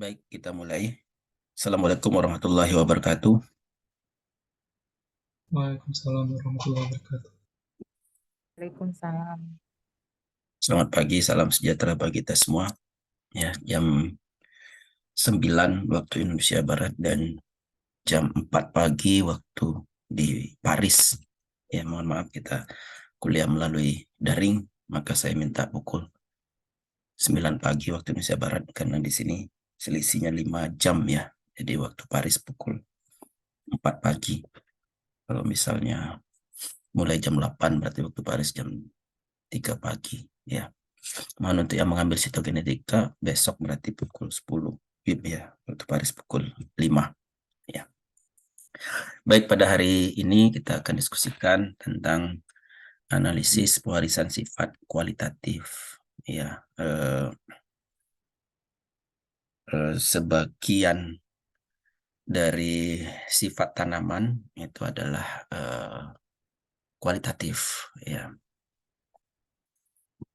Baik, kita mulai. Assalamualaikum warahmatullahi wabarakatuh. Waalaikumsalam warahmatullahi wabarakatuh. Waalaikumsalam. Selamat pagi, salam sejahtera bagi kita semua. Ya, jam 9 waktu Indonesia Barat dan jam 4 pagi waktu di Paris. Ya, mohon maaf kita kuliah melalui daring, maka saya minta pukul 9 pagi waktu Indonesia Barat karena di sini selisihnya 5 jam ya. Jadi waktu Paris pukul 4 pagi. Kalau misalnya mulai jam 8 berarti waktu Paris jam 3 pagi ya. Mohon untuk yang mengambil sitogenetika besok berarti pukul 10 WIB ya, waktu Paris pukul 5 ya. Baik, pada hari ini kita akan diskusikan tentang analisis pewarisan sifat kualitatif ya. Sebagian dari sifat tanaman itu adalah kualitatif ya.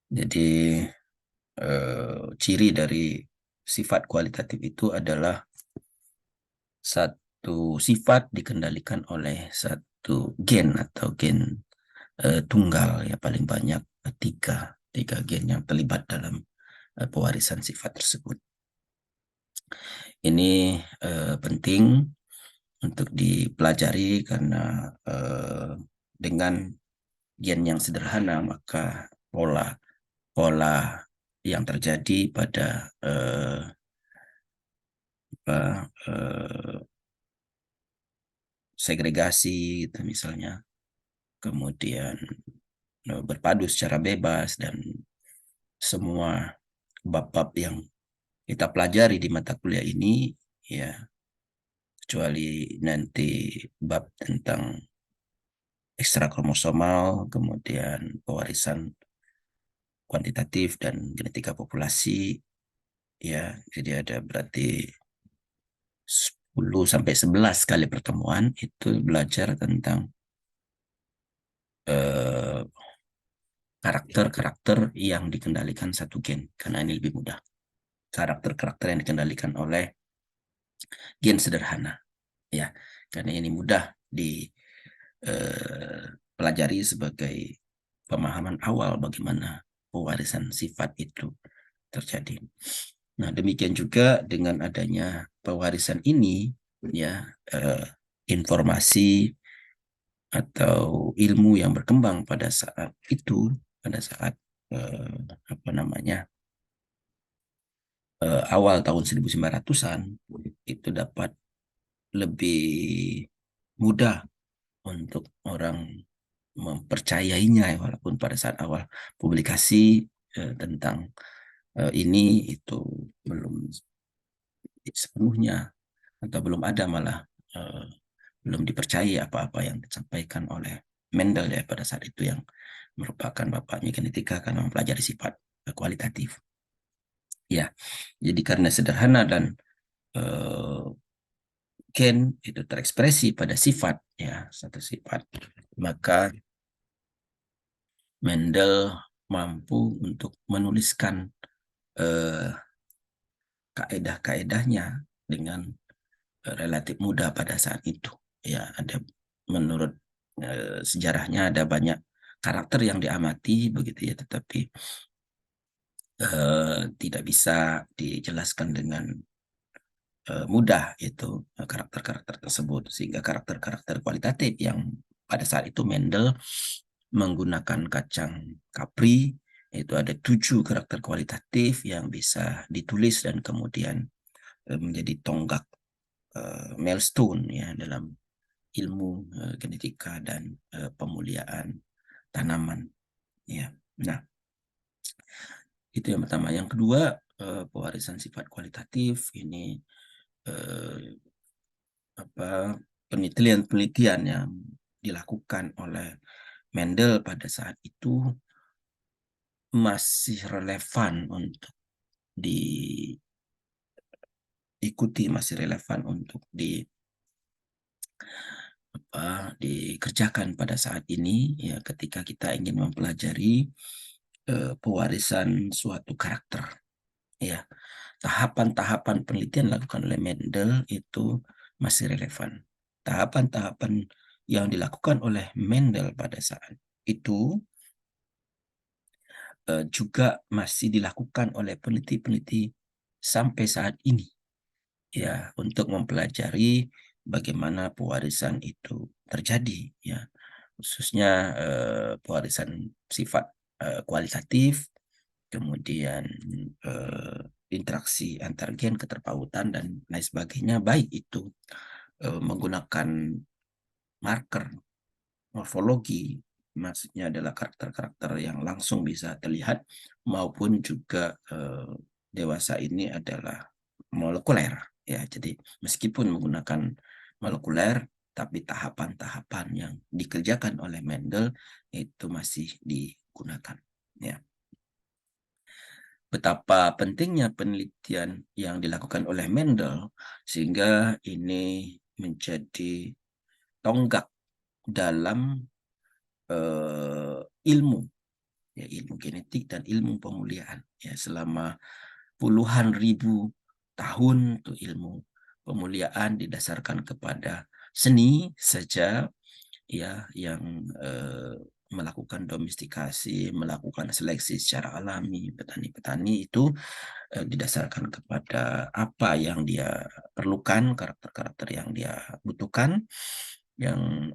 Jadi ciri dari sifat kualitatif itu adalah satu sifat dikendalikan oleh satu gen atau gen tunggal ya, paling banyak tiga gen yang terlibat dalam pewarisan sifat tersebut. Ini penting untuk dipelajari karena dengan gen yang sederhana maka pola yang terjadi pada segregasi gitu misalnya, kemudian berpadu secara bebas dan semua bab-bab yang kita pelajari di mata kuliah ini ya, kecuali nanti bab tentang ekstra kromosomal, kemudian pewarisan kuantitatif dan genetika populasi ya. Jadi ada berarti 10 sampai 11 kali pertemuan itu belajar tentang karakter-karakter yang dikendalikan satu gen, karena ini lebih mudah. Karakter-karakter yang dikendalikan oleh gen sederhana ya, karena ini mudah dipelajari sebagai pemahaman awal bagaimana pewarisan sifat itu terjadi. Nah, demikian juga dengan adanya pewarisan ini ya, informasi atau ilmu yang berkembang pada saat itu, pada saat apa namanya awal tahun 1900-an itu dapat lebih mudah untuk orang mempercayainya ya, walaupun pada saat awal publikasi tentang ini itu belum sepenuhnya atau belum ada, malah eh, belum dipercayai apa-apa yang disampaikan oleh Mendel ya pada saat itu, yang merupakan bapaknya genetika karena mempelajari sifat kualitatif ya. Jadi karena sederhana dan eh, gen itu terekspresi pada sifat ya, satu sifat, maka Mendel mampu untuk menuliskan eh, kaedah-kaedahnya dengan relatif mudah pada saat itu ya. Ada, menurut sejarahnya ada banyak karakter yang diamati begitu ya, tetapi tidak bisa dijelaskan dengan mudah itu karakter-karakter tersebut, sehingga karakter-karakter kualitatif yang pada saat itu Mendel menggunakan kacang Capri, itu ada 7 karakter kualitatif yang bisa ditulis dan kemudian menjadi tonggak milestone ya dalam ilmu genetika dan pemuliaan tanaman ya. Nah, itu yang pertama. Yang kedua, pewarisan sifat kualitatif ini penelitian-penelitian yang dilakukan oleh Mendel pada saat itu masih relevan untuk diikuti, masih relevan untuk dikerjakan pada saat ini ya, ketika kita ingin mempelajari pewarisan suatu karakter ya, tahapan-tahapan penelitian dilakukan oleh Mendel itu masih relevan. Tahapan-tahapan yang dilakukan oleh Mendel pada saat itu juga masih dilakukan oleh peneliti-peneliti sampai saat ini, ya, untuk mempelajari bagaimana pewarisan itu terjadi, ya, khususnya pewarisan sifat kualitatif, kemudian interaksi antar gen, keterpautan dan lain sebagainya, baik itu menggunakan marker morfologi, maksudnya adalah karakter-karakter yang langsung bisa terlihat, maupun juga dewasa ini adalah molekuler, ya. Jadi meskipun menggunakan molekuler, tapi tahapan-tahapan yang dikerjakan oleh Mendel itu masih digunakan, ya. Betapa pentingnya penelitian yang dilakukan oleh Mendel sehingga ini menjadi tonggak dalam ilmu, ya, ilmu genetik dan ilmu pemulihan, ya, selama puluhan ribu tahun tuh ilmu pemulihan didasarkan kepada seni saja, ya, yang melakukan domestikasi, melakukan seleksi secara alami. Petani-petani itu didasarkan kepada apa yang dia perlukan, karakter-karakter yang dia butuhkan, yang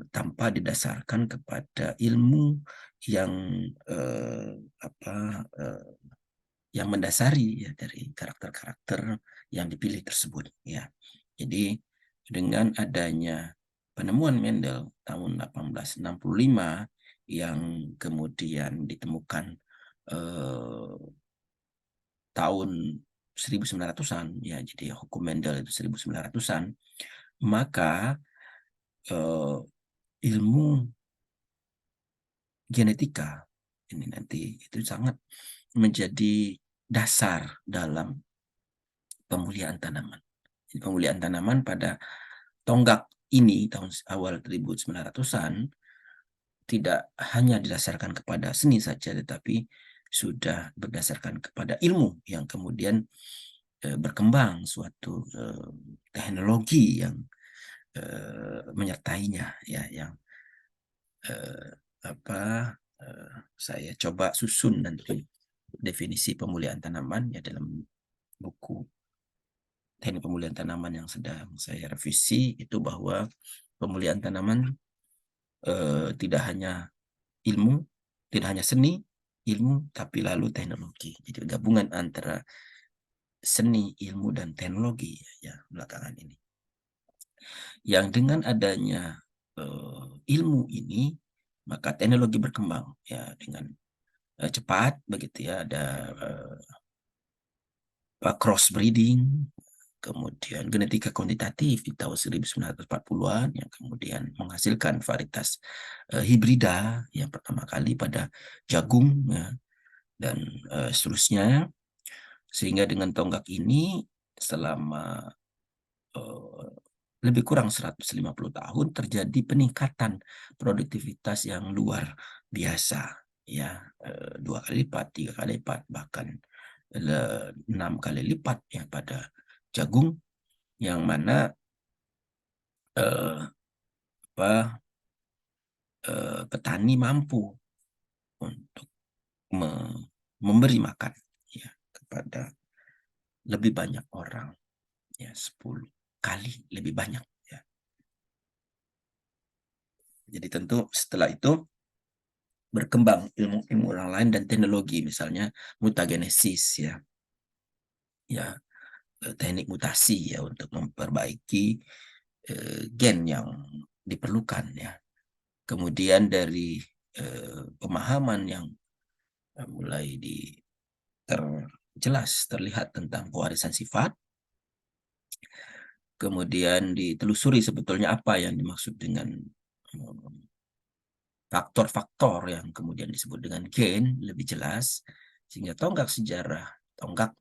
tanpa didasarkan kepada ilmu yang apa yang mendasari, ya, dari karakter-karakter yang dipilih tersebut, ya. Jadi dengan adanya penemuan Mendel tahun 1865 yang kemudian ditemukan tahun 1900-an, ya, jadi hukum Mendel itu 1900-an, maka ilmu genetika ini nanti itu sangat menjadi dasar dalam pemulihan tanaman. Jadi pemulihan tanaman pada tonggak ini tahun awal 1900-an tidak hanya didasarkan kepada seni saja, tetapi sudah berdasarkan kepada ilmu yang kemudian berkembang suatu teknologi yang menyertainya, ya, yang saya coba susun nanti definisi pemulihan tanaman, ya, dalam buku teknik pemulihan tanaman yang sedang saya revisi, itu bahwa pemulihan tanaman tidak hanya ilmu, tidak hanya seni, ilmu, tapi lalu teknologi. Jadi gabungan antara seni, ilmu, dan teknologi, ya, belakangan ini. Yang dengan adanya ilmu ini, maka teknologi berkembang, ya, dengan cepat begitu, ya. Ada cross breeding, kemudian genetika kuantitatif di tahun 1940-an yang kemudian menghasilkan varietas hibrida yang pertama kali pada jagung, ya, dan seterusnya, sehingga dengan tonggak ini selama lebih kurang 150 tahun terjadi peningkatan produktivitas yang luar biasa, ya, 2 kali lipat, 3 kali lipat, bahkan 6 kali lipat, ya, pada jagung, yang mana petani mampu untuk memberi makan, ya, kepada lebih banyak orang, ya, 10 kali lebih banyak, ya. Jadi tentu setelah itu berkembang ilmu-ilmu orang lain dan teknologi, misalnya mutagenesis, ya, teknik mutasi, ya, untuk memperbaiki gen yang diperlukan, ya. Kemudian dari pemahaman yang mulai jelas terlihat tentang pewarisan sifat, kemudian ditelusuri sebetulnya apa yang dimaksud dengan faktor-faktor yang kemudian disebut dengan gen lebih jelas, sehingga tonggak sejarah, tonggak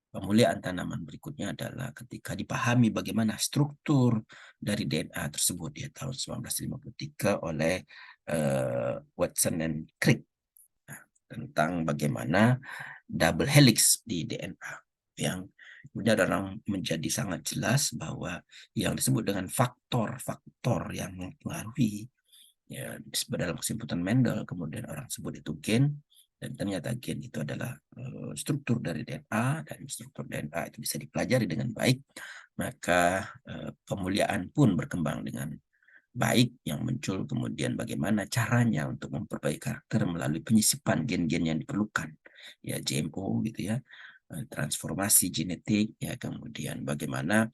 pemulihan tanaman berikutnya adalah ketika dipahami bagaimana struktur dari DNA tersebut, ya, tahun 1953 oleh Watson dan Crick, tentang bagaimana double helix di DNA, yang kemudian orang menjadi sangat jelas bahwa yang disebut dengan faktor-faktor yang mempengaruhi, ya, dalam kesimpulan Mendel, kemudian orang sebut itu gen, dan ternyata gen itu adalah struktur dari DNA, dan struktur DNA itu bisa dipelajari dengan baik, maka pemuliaan pun berkembang dengan baik. Yang muncul kemudian bagaimana caranya untuk memperbaiki karakter melalui penyisipan gen-gen yang diperlukan, ya, GMO gitu ya, transformasi genetik, ya, kemudian bagaimana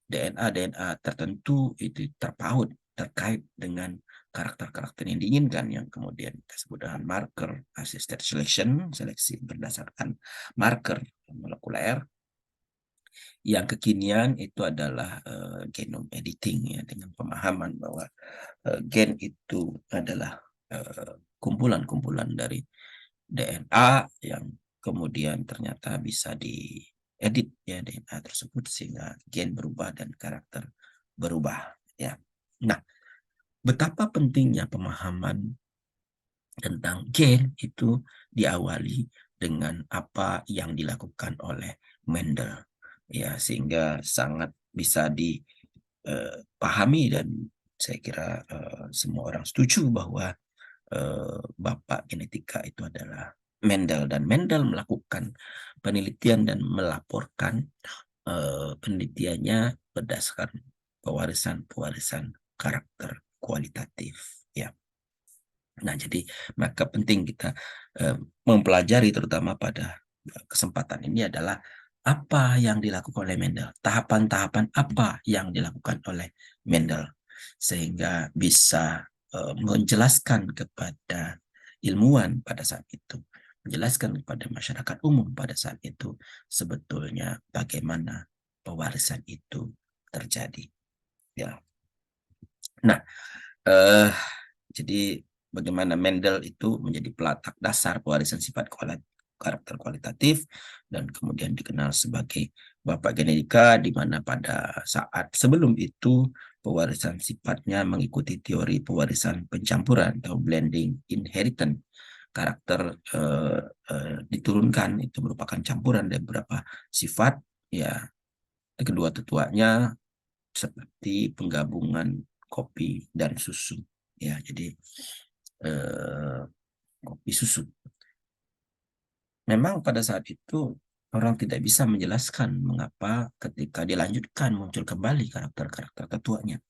DNA tertentu itu terpaut terkait dengan karakter-karakter yang diinginkan, yang kemudian kita sebut dengan marker assisted selection, seleksi berdasarkan marker molekuler. Yang kekinian itu adalah genome editing, ya, dengan pemahaman bahwa gen itu adalah kumpulan-kumpulan dari DNA yang kemudian ternyata bisa diedit, ya, DNA tersebut sehingga gen berubah dan karakter berubah, ya. Nah, betapa pentingnya pemahaman tentang gen itu diawali dengan apa yang dilakukan oleh Mendel, ya, sehingga sangat bisa dipahami, dan saya kira semua orang setuju bahwa bapak genetika itu adalah Mendel, dan Mendel melakukan penelitian dan melaporkan penelitiannya berdasarkan pewarisan karakter kualitatif, ya. Nah, jadi maka penting kita mempelajari, terutama pada kesempatan ini, adalah apa yang dilakukan oleh Mendel, tahapan-tahapan apa yang dilakukan oleh Mendel, sehingga bisa menjelaskan kepada ilmuwan pada saat itu, menjelaskan kepada masyarakat umum pada saat itu, sebetulnya bagaimana pewarisan itu terjadi, ya. Nah, eh, jadi bagaimana Mendel itu menjadi pelatak dasar pewarisan sifat karakter kualitatif, dan kemudian dikenal sebagai bapak genetika, di mana pada saat sebelum itu pewarisan sifatnya mengikuti teori pewarisan pencampuran atau blending inheritance. Karakter diturunkan itu merupakan campuran dari beberapa sifat, ya, kedua tetuanya seperti penggabungan kopi dan susu, ya. Jadi kopi susu. Memang pada saat itu orang tidak bisa menjelaskan mengapa ketika dilanjutkan muncul kembali karakter-karakter tetuanya.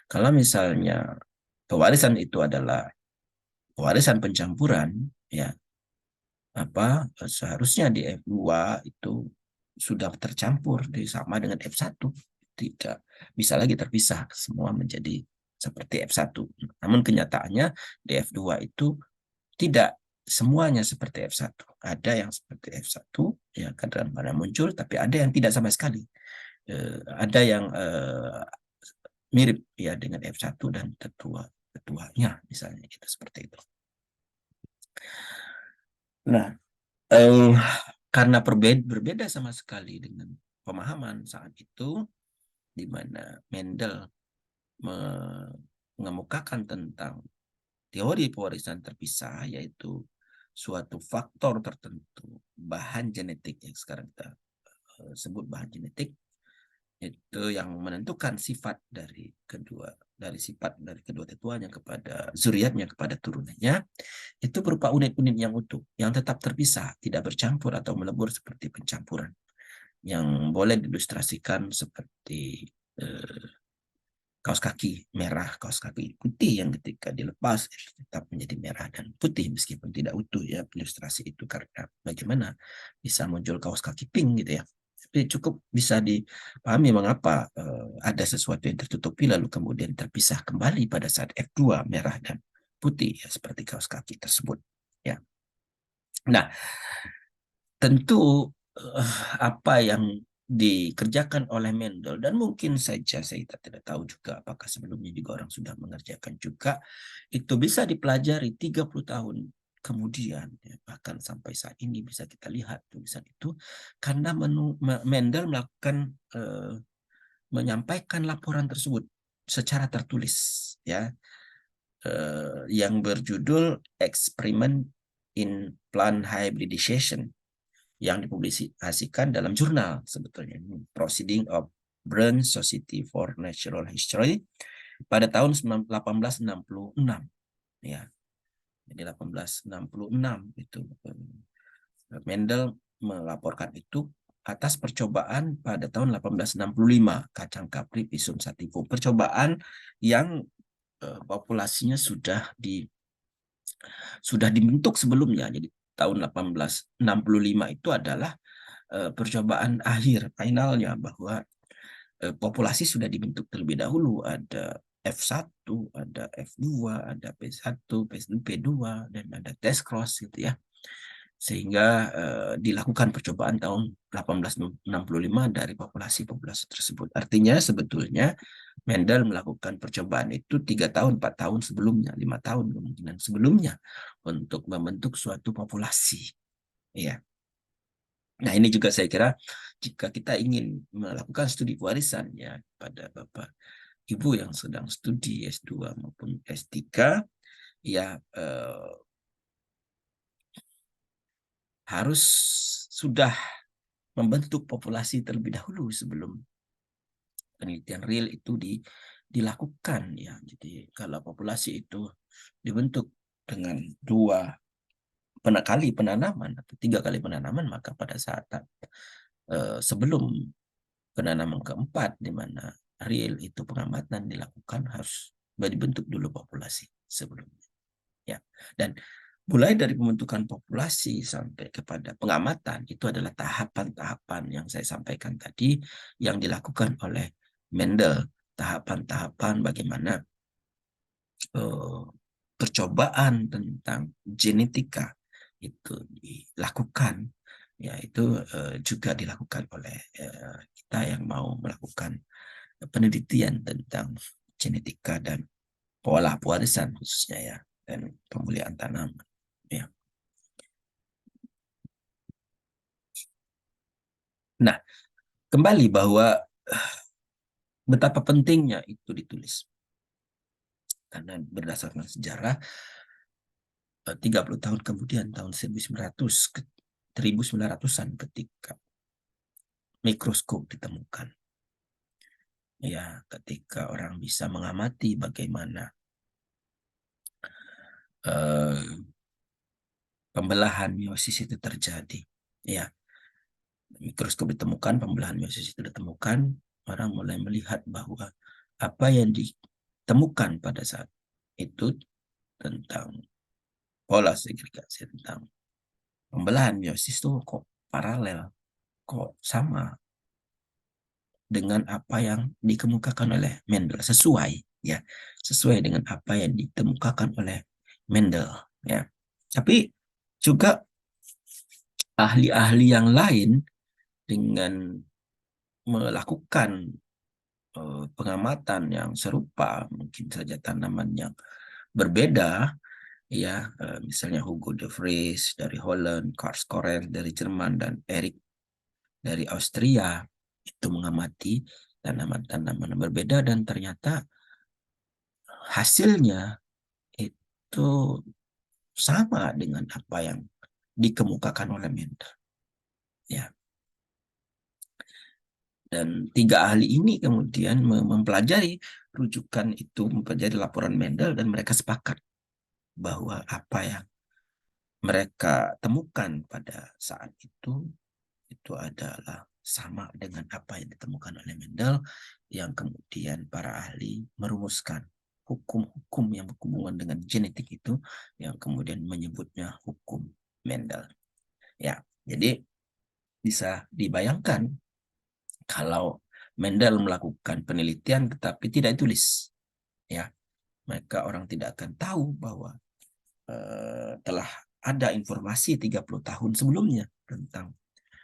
Kalau misalnya pewarisan itu adalah pewarisan pencampuran, ya, apa seharusnya di F2 itu sudah tercampur sama dengan F1, tidak bisa lagi terpisah, semua menjadi seperti F1. Namun kenyataannya di F2 itu tidak semuanya seperti F1. Ada yang seperti F1, ya, kadang-kadang muncul, tapi ada yang tidak sama sekali. Ada yang mirip, ya, dengan F1 dan tetuanya, misalnya gitu, seperti itu. Nah, karena berbeda sama sekali dengan pemahaman saat itu, di mana Mendel mengemukakan tentang teori pewarisan terpisah, yaitu suatu faktor tertentu, bahan genetik yang sekarang kita sebut bahan genetik, itu yang menentukan sifat dari kedua tetuanya kepada zuriatnya, kepada turunannya, itu berupa unit-unit yang utuh, yang tetap terpisah, tidak bercampur atau melebur seperti pencampuran, yang boleh diilustrasikan seperti kaos kaki merah, kaos kaki putih yang ketika dilepas tetap menjadi merah dan putih meskipun tidak utuh, ya, ilustrasi itu. Karena bagaimana bisa muncul kaos kaki pink gitu, ya. Tapi cukup bisa dipahami mengapa ada sesuatu yang tertutupi lalu kemudian terpisah kembali pada saat F2 merah dan putih, ya, seperti kaos kaki tersebut, ya. Nah, tentu apa yang dikerjakan oleh Mendel, dan mungkin saja saya tidak tahu juga apakah sebelumnya juga orang sudah mengerjakan juga, itu bisa dipelajari 30 tahun kemudian, ya, bahkan sampai saat ini bisa kita lihat tulisan itu, karena Mendel melakukan menyampaikan laporan tersebut secara tertulis, ya, yang berjudul eksperimen in Plant Hybridization yang dipublikasikan dalam jurnal sebetulnya Proceeding of Brown Society for Natural History pada tahun 1866 ya. Jadi 1866 itu Mendel melaporkan itu atas percobaan pada tahun 1865 kacang kapri Pisum sativum. Percobaan yang populasinya sudah dibentuk sebelumnya. Jadi tahun 1865 itu adalah percobaan akhir finalnya bahwa populasi sudah dibentuk terlebih dahulu. Ada F1, ada F2, ada P1, P2, dan ada test cross gitu ya. Sehingga dilakukan percobaan tahun 1865 dari populasi-populasi tersebut. Artinya sebetulnya Mendel melakukan percobaan itu 3 tahun, 4 tahun sebelumnya, 5 tahun kemungkinan sebelumnya untuk membentuk suatu populasi. Ya. Nah ini juga saya kira jika kita ingin melakukan studi warisan ya pada Bapak Ibu yang sedang studi S2 maupun S3 ya harus sudah membentuk populasi terlebih dahulu sebelum penelitian real itu dilakukan ya. Jadi kalau populasi itu dibentuk dengan 2 kali penanaman atau 3 kali penanaman, maka pada saat sebelum penanaman keempat di mana real itu pengamatan dilakukan harus dibentuk dulu populasi sebelumnya ya. Dan mulai dari pembentukan populasi sampai kepada pengamatan itu adalah tahapan-tahapan yang saya sampaikan tadi yang dilakukan oleh Mendel. Tahapan-tahapan bagaimana percobaan tentang genetika itu dilakukan, yaitu juga dilakukan oleh kita yang mau melakukan penelitian tentang genetika dan pola pewarisan khususnya ya, dan pemulihan tanaman. Ya. Nah, kembali bahwa betapa pentingnya itu ditulis. Karena berdasarkan sejarah, 30 tahun kemudian, tahun 1900-an ketika mikroskop ditemukan. Ya, ketika orang bisa mengamati bagaimana pembelahan meiosis itu terjadi. Ya, mikroskop ditemukan, pembelahan meiosis itu ditemukan, orang mulai melihat bahwa apa yang ditemukan pada saat itu tentang pola segregasi, tentang pembelahan meiosis itu kok paralel, kok sama dengan apa yang dikemukakan oleh Mendel, sesuai ya, sesuai dengan apa yang ditemukakan oleh Mendel ya. Tapi juga ahli-ahli yang lain dengan melakukan pengamatan yang serupa, mungkin saja tanaman yang berbeda ya, misalnya Hugo de Vries dari Holland, Karl Koren dari Jerman, dan Erik dari Austria itu mengamati tanaman-tanaman berbeda dan ternyata hasilnya itu sama dengan apa yang dikemukakan oleh Mendel ya. Dan 3 ahli ini kemudian mempelajari rujukan itu, mempelajari laporan Mendel, dan mereka sepakat bahwa apa yang mereka temukan pada saat itu adalah sama dengan apa yang ditemukan oleh Mendel, yang kemudian para ahli merumuskan hukum-hukum yang berhubungan dengan genetik itu, yang kemudian menyebutnya hukum Mendel. Ya, jadi bisa dibayangkan kalau Mendel melakukan penelitian tetapi tidak ditulis, ya, maka orang tidak akan tahu bahwa telah ada informasi 30 tahun sebelumnya tentang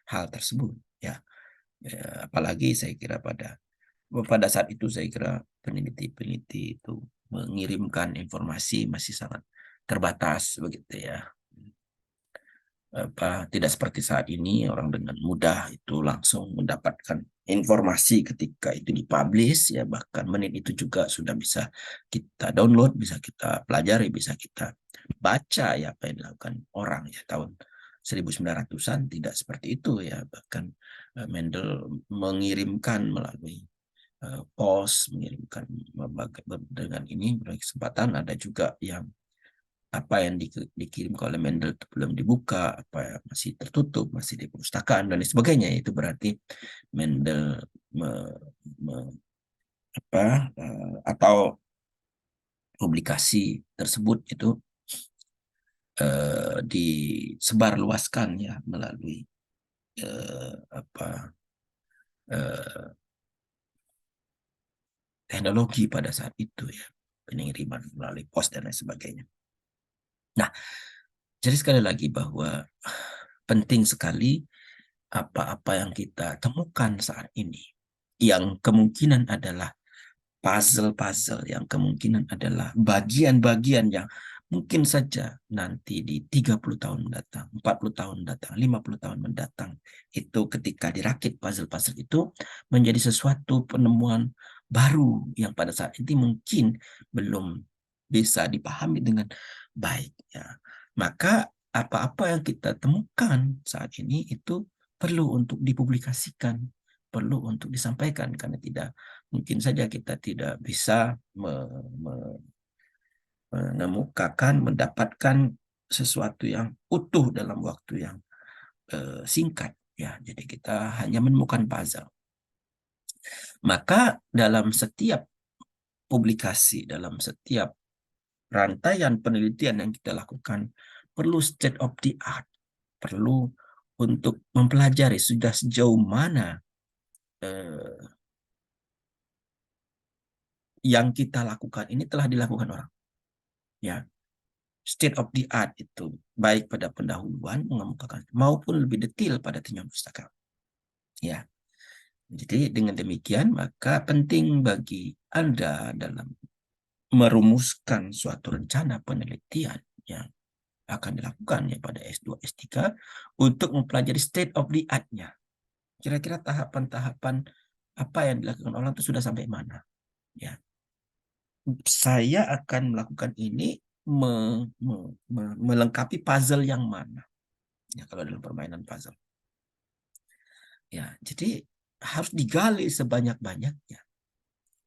hal tersebut ya. Apalagi saya kira pada saat itu saya kira peneliti-peneliti itu mengirimkan informasi masih sangat terbatas begitu ya. Tidak seperti saat ini orang dengan mudah itu langsung mendapatkan informasi ketika itu dipublish ya, bahkan menit itu juga sudah bisa kita download, bisa kita pelajari, bisa kita baca ya apa yang dilakukan orang ya tahun 1900-an tidak seperti itu ya, bahkan Mendel mengirimkan melalui pos, mengirimkan dengan ini berbagai kesempatan. Ada juga yang apa yang dikirim oleh Mendel itu belum dibuka, apa yang masih tertutup, masih di perpustakaan dan sebagainya. Itu berarti Mendel atau publikasi tersebut itu disebarluaskan ya melalui eh, apa eh, teknologi pada saat itu ya, pengiriman melalui pos dan lain sebagainya. Nah, jadi sekali lagi bahwa penting sekali apa-apa yang kita temukan saat ini, yang kemungkinan adalah puzzle-puzzle, yang kemungkinan adalah bagian-bagian yang mungkin saja nanti di 30 tahun mendatang, 40 tahun mendatang, 50 tahun mendatang, itu ketika dirakit puzzle-puzzle itu menjadi sesuatu penemuan baru yang pada saat ini mungkin belum bisa dipahami dengan baik. Ya. Maka apa-apa yang kita temukan saat ini itu perlu untuk dipublikasikan, perlu untuk disampaikan, karena tidak mungkin saja kita tidak bisa menemukan, mendapatkan sesuatu yang utuh dalam waktu yang singkat. Ya, jadi kita hanya menemukan puzzle. Maka dalam setiap publikasi, dalam setiap rantaian penelitian yang kita lakukan, perlu state of the art, perlu untuk mempelajari sudah sejauh mana yang kita lakukan ini telah dilakukan orang. Ya, state of the art itu baik pada pendahuluan mengemukakan maupun lebih detail pada tinjauan pustaka. Ya, jadi dengan demikian maka penting bagi Anda dalam merumuskan suatu rencana penelitian yang akan dilakukan ya pada S2, S3 untuk mempelajari state of the art-nya. Kira-kira tahapan-tahapan apa yang dilakukan orang itu sudah sampai mana? Ya, saya akan melakukan ini melengkapi puzzle yang mana? Ya, kalau dalam permainan puzzle. Ya, jadi harus digali sebanyak-banyaknya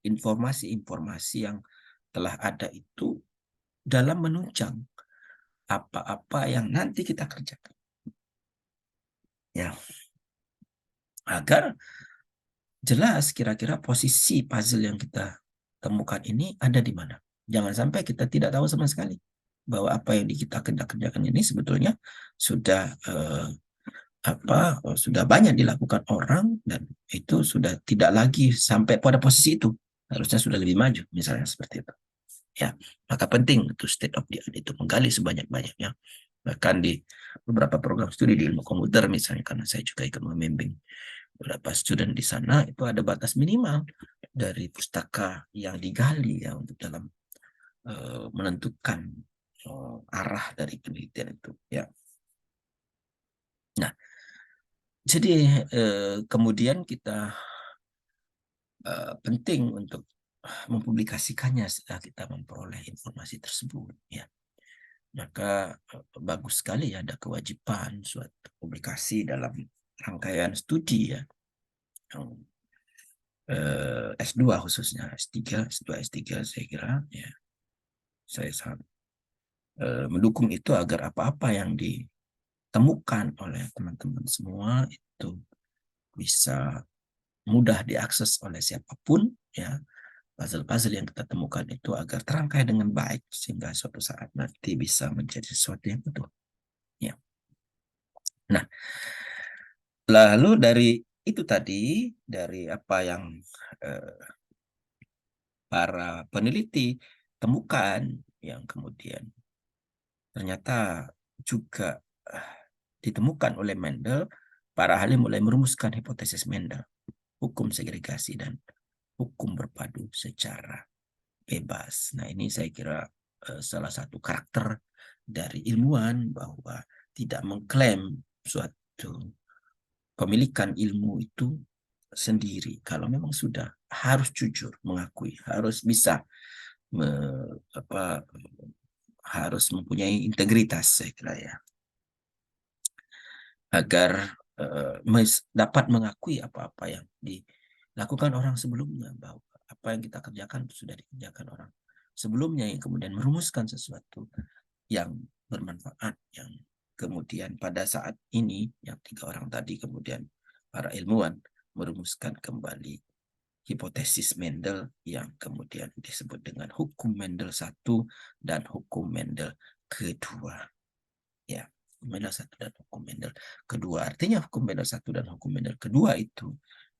informasi-informasi yang telah ada itu dalam menunjang apa-apa yang nanti kita kerjakan. Ya, agar jelas kira-kira posisi puzzle yang kita temukan ini ada di mana. Jangan sampai kita tidak tahu sama sekali bahwa apa yang kita kerjakan ini sebetulnya sudah sudah banyak dilakukan orang dan itu sudah tidak lagi sampai pada posisi itu, harusnya sudah lebih maju misalnya seperti itu ya. Maka penting itu state of the art itu menggali sebanyak-banyaknya, bahkan di beberapa program studi di ilmu komputer misalnya, karena saya juga ikut membimbing beberapa student di sana, itu ada batas minimal dari pustaka yang digali ya untuk dalam menentukan arah dari penelitian itu ya. Nah, jadi kemudian kita penting untuk mempublikasikannya setelah kita memperoleh informasi tersebut ya. Maka bagus sekali ya ada kewajiban suatu publikasi dalam rangkaian studi ya. S2 khususnya, S3, S2, S3 saya kira ya. Saya sangat mendukung itu agar apa-apa yang ditemukan oleh teman-teman semua itu bisa mudah diakses oleh siapapun ya. Puzzle-puzzle yang kita temukan itu agar terangkai dengan baik sehingga suatu saat nanti bisa menjadi sesuatu yang utuh. Ya. Nah, lalu dari itu tadi, dari apa yang para peneliti temukan yang kemudian ternyata juga ditemukan oleh Mendel, para ahli mulai merumuskan hipotesis Mendel, hukum segregasi dan hukum berpadu secara bebas. Nah, ini saya kira salah satu karakter dari ilmuwan bahwa tidak mengklaim suatu pemilikan ilmu itu sendiri. Kalau memang sudah harus jujur mengakui, harus bisa me, apa, harus mempunyai integritas, saya kira ya, agar dapat mengakui apa-apa yang dilakukan orang sebelumnya, bahwa apa yang kita kerjakan sudah dikerjakan orang sebelumnya, yang kemudian merumuskan sesuatu yang bermanfaat, yang kemudian pada saat ini yang 3 orang tadi kemudian para ilmuwan merumuskan kembali hipotesis Mendel yang kemudian disebut dengan hukum Mendel satu dan hukum Mendel kedua. Ya, Mendel satu dan hukum Mendel kedua. Artinya hukum Mendel satu dan hukum Mendel kedua itu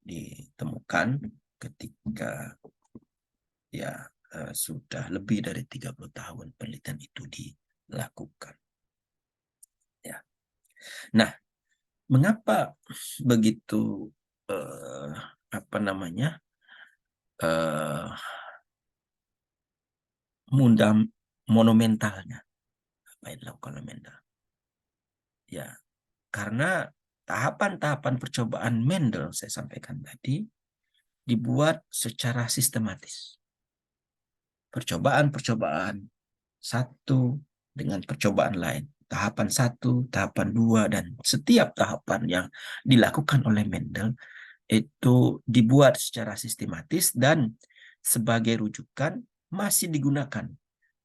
ditemukan ketika ya sudah lebih dari 30 tahun penelitian itu dilakukan. Ya. Nah, mengapa begitu apa namanya mudah monumentalnya apa yang dilakukan oleh Mendel? Ya, karena tahapan-tahapan percobaan Mendel saya sampaikan tadi dibuat secara sistematis. Percobaan-percobaan satu dengan percobaan lain. Tahapan satu, tahapan dua, dan setiap tahapan yang dilakukan oleh Mendel itu dibuat secara sistematis dan sebagai rujukan masih digunakan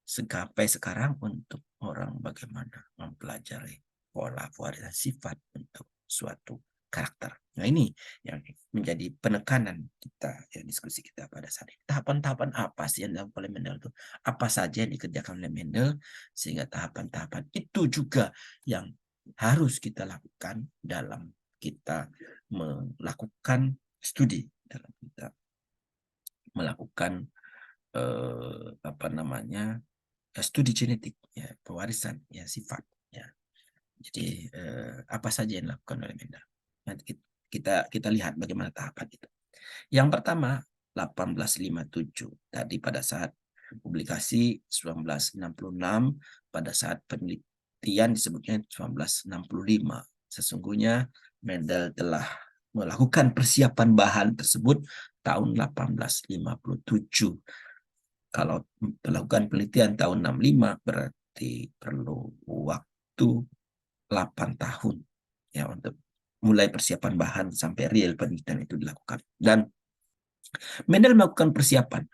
sampai sekarang untuk orang bagaimana mempelajari pola dan sifat untuk suatu karakter. Nah, ini yang menjadi penekanan kita, ya, diskusi kita pada saat ini. Tahapan-tahapan apa sih yang dilakukan oleh Mendel itu? Apa saja yang dikerjakan oleh Mendel, sehingga tahapan-tahapan itu juga yang harus kita lakukan dalam kita melakukan studi, dalam kita melakukan apa namanya studi genetik, ya, pewarisan, ya, sifat, ya. Jadi apa saja yang dilakukan oleh Mendel. Nanti kita lihat bagaimana tahapan itu. Yang pertama 1857 tadi, pada saat publikasi 1966, pada saat penelitian disebutnya 1965. Sesungguhnya Mendel telah melakukan persiapan bahan tersebut tahun 1857. Kalau melakukan penelitian tahun 65 berarti perlu waktu 8 tahun ya untuk mulai persiapan bahan sampai real penelitian itu dilakukan. Dan Mendel melakukan persiapan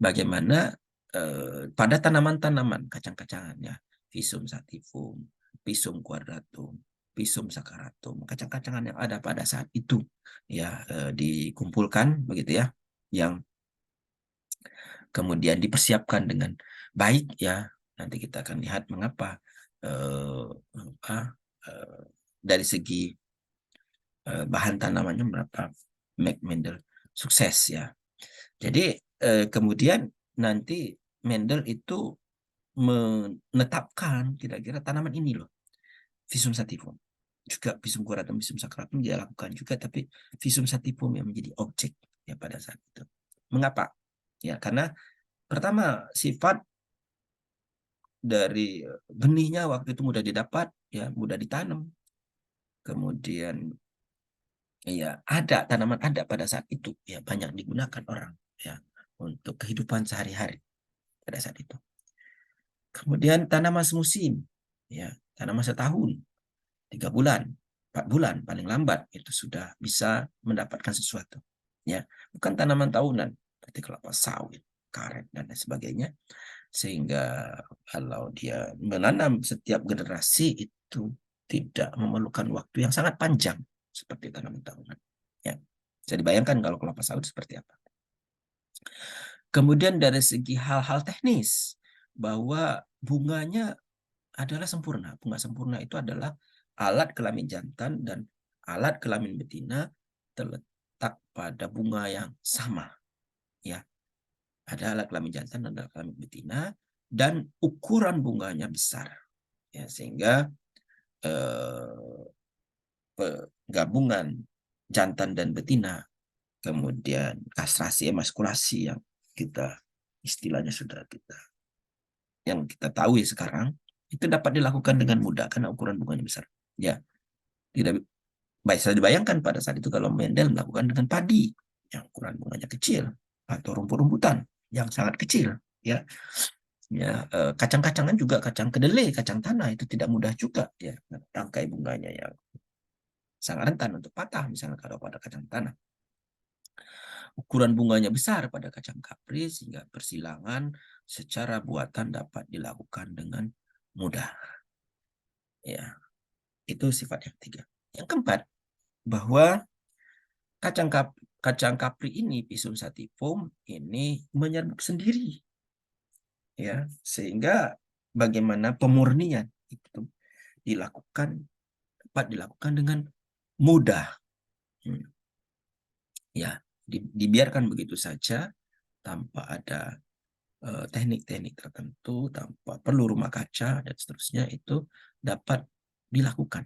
bagaimana pada tanaman-tanaman kacang-kacangannya, Pisum sativum, Pisum quadratum, Pisum saccharatum, kacang-kacangan yang ada pada saat itu ya dikumpulkan begitu ya, yang kemudian dipersiapkan dengan baik ya. Nanti kita akan lihat mengapa dari segi bahan tanamannya berapa Mendel sukses ya. Jadi kemudian nanti Mendel itu menetapkan kira-kira tanaman ini loh, Visum sativum. Juga Visum quadratum, Visum saccharatum dia lakukan juga, tapi Visum sativum yang menjadi objek ya pada saat itu. Mengapa? Ya karena pertama sifat dari benihnya waktu itu mudah didapat, ya mudah ditanam. Kemudian ya ada tanaman ada pada saat itu ya banyak digunakan orang ya untuk kehidupan sehari-hari pada saat itu. Kemudian tanaman semusim ya, tanaman setahun, 3 bulan, 4 bulan paling lambat itu sudah bisa mendapatkan sesuatu ya, bukan tanaman tahunan seperti kelapa sawit, karet dan lain sebagainya. Sehingga kalau dia menanam setiap generasi itu tidak memerlukan waktu yang sangat panjang seperti tanaman tahunan. Ya, bisa dibayangkan kalau kelapa sawit seperti apa. Kemudian dari segi hal-hal teknis, bahwa bunganya adalah sempurna. Bunga sempurna itu adalah alat kelamin jantan dan alat kelamin betina terletak pada bunga yang sama. Ya, ada alat kelamin jantan dan alat kelamin betina, dan ukuran bunganya besar. Ya, sehingga gabungan jantan dan betina, kemudian kastrasi emaskulasi yang kita istilahnya sudah yang kita tahu sekarang, itu dapat dilakukan dengan mudah karena ukuran bunganya besar. Ya, tidak baik saya dibayangkan pada saat itu kalau Mendel melakukan dengan padi yang ukuran bunganya kecil atau rumput-rumputan yang sangat kecil, ya. Ya, kacang-kacangan juga, kacang kedelai, kacang tanah itu tidak mudah juga ya, tangkai bunganya yang sangat rentan untuk patah misalnya kalau pada kacang tanah. Ukuran bunganya besar pada kacang kapri sehingga persilangan secara buatan dapat dilakukan dengan mudah. Ya, itu sifat yang ketiga. Yang keempat, bahwa kacang kapri ini, Pisum sativum ini menyerbuk sendiri, ya, sehingga bagaimana pemurnian itu dapat dilakukan dengan mudah. Ya, dibiarkan begitu saja tanpa ada teknik-teknik tertentu, tanpa perlu rumah kaca dan seterusnya, itu dapat dilakukan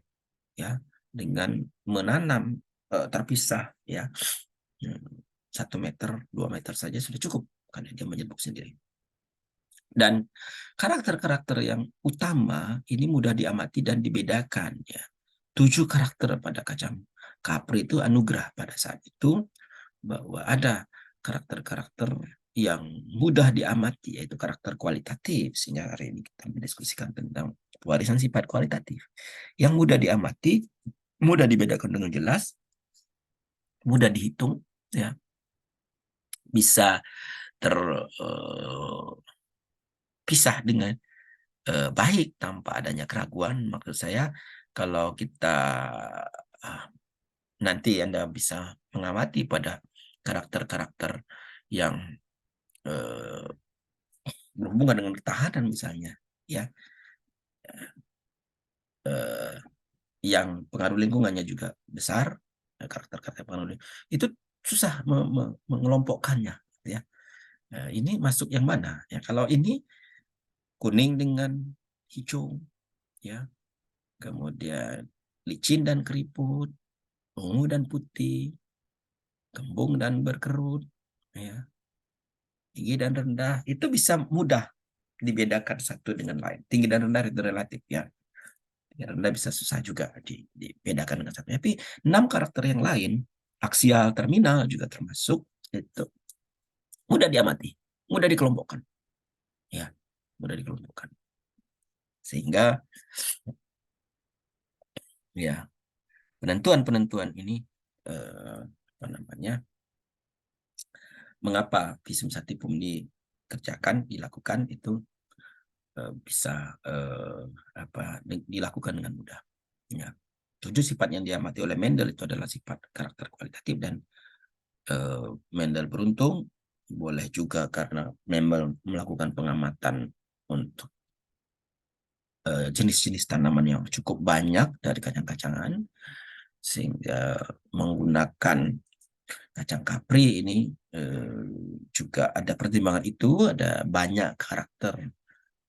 ya dengan menanam terpisah ya, 1 meter 2 meter saja sudah cukup karena dia menyerbuk sendiri. Dan karakter-karakter yang utama ini mudah diamati dan dibedakan ya. 7 karakter pada kacang kapri itu anugerah pada saat itu, bahwa ada karakter-karakter yang mudah diamati, yaitu karakter kualitatif, sehingga hari ini kita mendiskusikan tentang warisan sifat kualitatif yang mudah diamati, mudah dibedakan dengan jelas, mudah dihitung, ya, bisa terpisah dengan baik tanpa adanya keraguan. Maksud saya, kalau kita nanti Anda bisa mengamati pada karakter-karakter yang berhubungan dengan ketahanan misalnya, ya, yang pengaruh lingkungannya juga besar, karakter-karakter pengaruh itu susah mengelompokkannya, ya. Ini masuk yang mana? Ya, kalau ini kuning dengan hijau, ya, kemudian licin dan keriput, ungu dan putih, kembung dan berkerut, ya, tinggi dan rendah, itu bisa mudah dibedakan satu dengan lain. Tinggi dan rendah itu relatif, ya. Anda bisa susah juga dibedakan dengan satu. Tapi 6 karakter yang lain, aksial, terminal juga termasuk, itu mudah diamati, mudah dikelompokkan, ya, mudah dikelompokkan. Sehingga ya penentuan-penentuan ini apa namanya? Mengapa visum sativum dilakukan itu bisa dilakukan dengan mudah. Ya. 7 sifat yang diamati oleh Mendel itu adalah sifat karakter kualitatif, dan Mendel beruntung boleh juga karena Mendel melakukan pengamatan untuk jenis-jenis tanaman yang cukup banyak dari kacang-kacangan, sehingga menggunakan kacang kapri ini juga ada pertimbangan itu, ada banyak karakter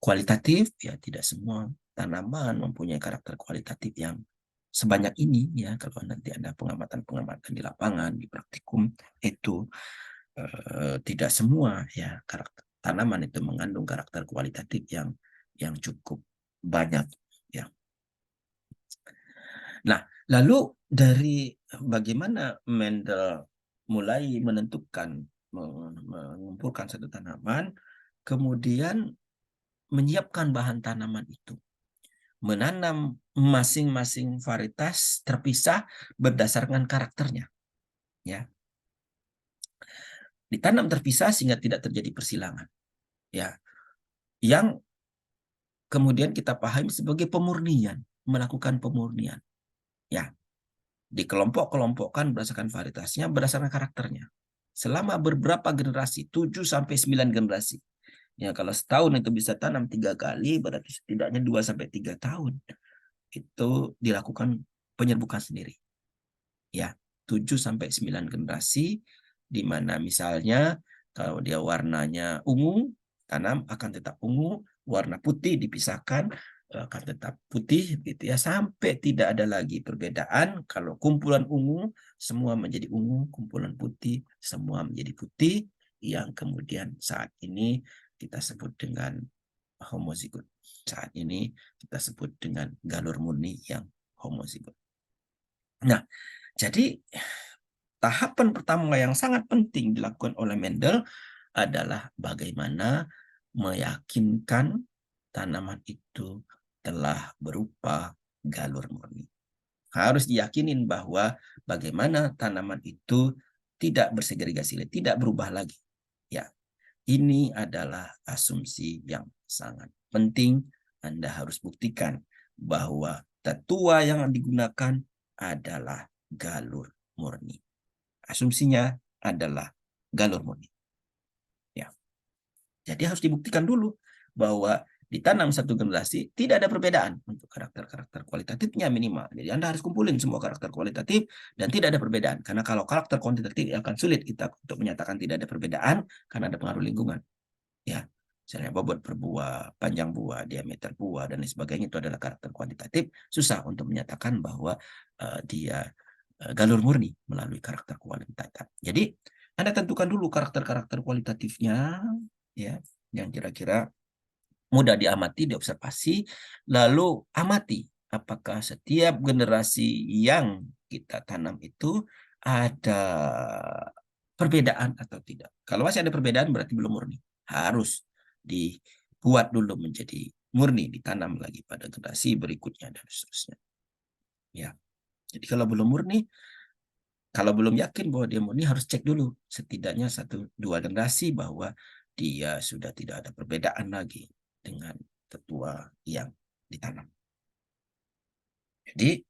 kualitatif, ya, tidak semua tanaman mempunyai karakter kualitatif yang sebanyak ini, ya. Kalau nanti ada pengamatan-pengamatan di lapangan, di praktikum, itu tidak semua, ya, karakter tanaman itu mengandung karakter kualitatif yang cukup banyak, ya. Nah, lalu dari bagaimana Mendel mulai menentukan, mengumpulkan satu tanaman, kemudian menyiapkan bahan tanaman itu, menanam masing-masing varietas terpisah berdasarkan karakternya, ya. Ditanam terpisah sehingga tidak terjadi persilangan, ya. Yang kemudian kita pahami sebagai pemurnian, melakukan pemurnian, ya. Dikelompok-kelompokkan berdasarkan varietasnya, berdasarkan karakternya. Selama beberapa generasi, 7 sampai 9 generasi. Ya, kalau setahun itu bisa tanam 3 kali, berarti setidaknya 2 sampai 3 tahun itu dilakukan penyerbukan sendiri. Ya, 7 sampai 9 generasi, di mana misalnya kalau dia warnanya ungu, tanam akan tetap ungu, warna putih dipisahkan akan tetap putih, gitu ya, sampai tidak ada lagi perbedaan. Kalau kumpulan ungu semua menjadi ungu, kumpulan putih semua menjadi putih, yang kemudian saat ini kita sebut dengan homozigot. Saat ini kita sebut dengan galur murni yang homozigot. Nah, jadi tahapan pertama yang sangat penting dilakukan oleh Mendel adalah bagaimana meyakinkan tanaman itu telah berupa galur murni. Harus diyakinin bahwa bagaimana tanaman itu tidak bersegregasi, tidak berubah lagi. Ya, ini adalah asumsi yang sangat penting. Anda harus buktikan bahwa tetua yang digunakan adalah galur murni. Asumsinya adalah galur murni. Ya. Jadi harus dibuktikan dulu bahwa ditanam satu generasi tidak ada perbedaan untuk karakter-karakter kualitatifnya minimal. Jadi Anda harus kumpulin semua karakter kualitatif dan tidak ada perbedaan. Karena kalau karakter kuantitatif akan sulit kita untuk menyatakan tidak ada perbedaan karena ada pengaruh lingkungan. Ya, misalnya bobot per buah, panjang buah, diameter buah dan lain sebagainya itu adalah karakter kuantitatif. Susah untuk menyatakan bahwa dia galur murni melalui karakter kualitatif. Jadi Anda tentukan dulu karakter-karakter kualitatifnya, ya, yang kira-kira mudah diamati, diobservasi, lalu amati apakah setiap generasi yang kita tanam itu ada perbedaan atau tidak. Kalau masih ada perbedaan berarti belum murni. Harus dibuat dulu menjadi murni, ditanam lagi pada generasi berikutnya dan seterusnya. Ya. Jadi kalau belum murni, kalau belum yakin bahwa dia murni harus cek dulu setidaknya 1-2 generasi bahwa dia sudah tidak ada perbedaan lagi dengan tetua yang ditanam. Jadi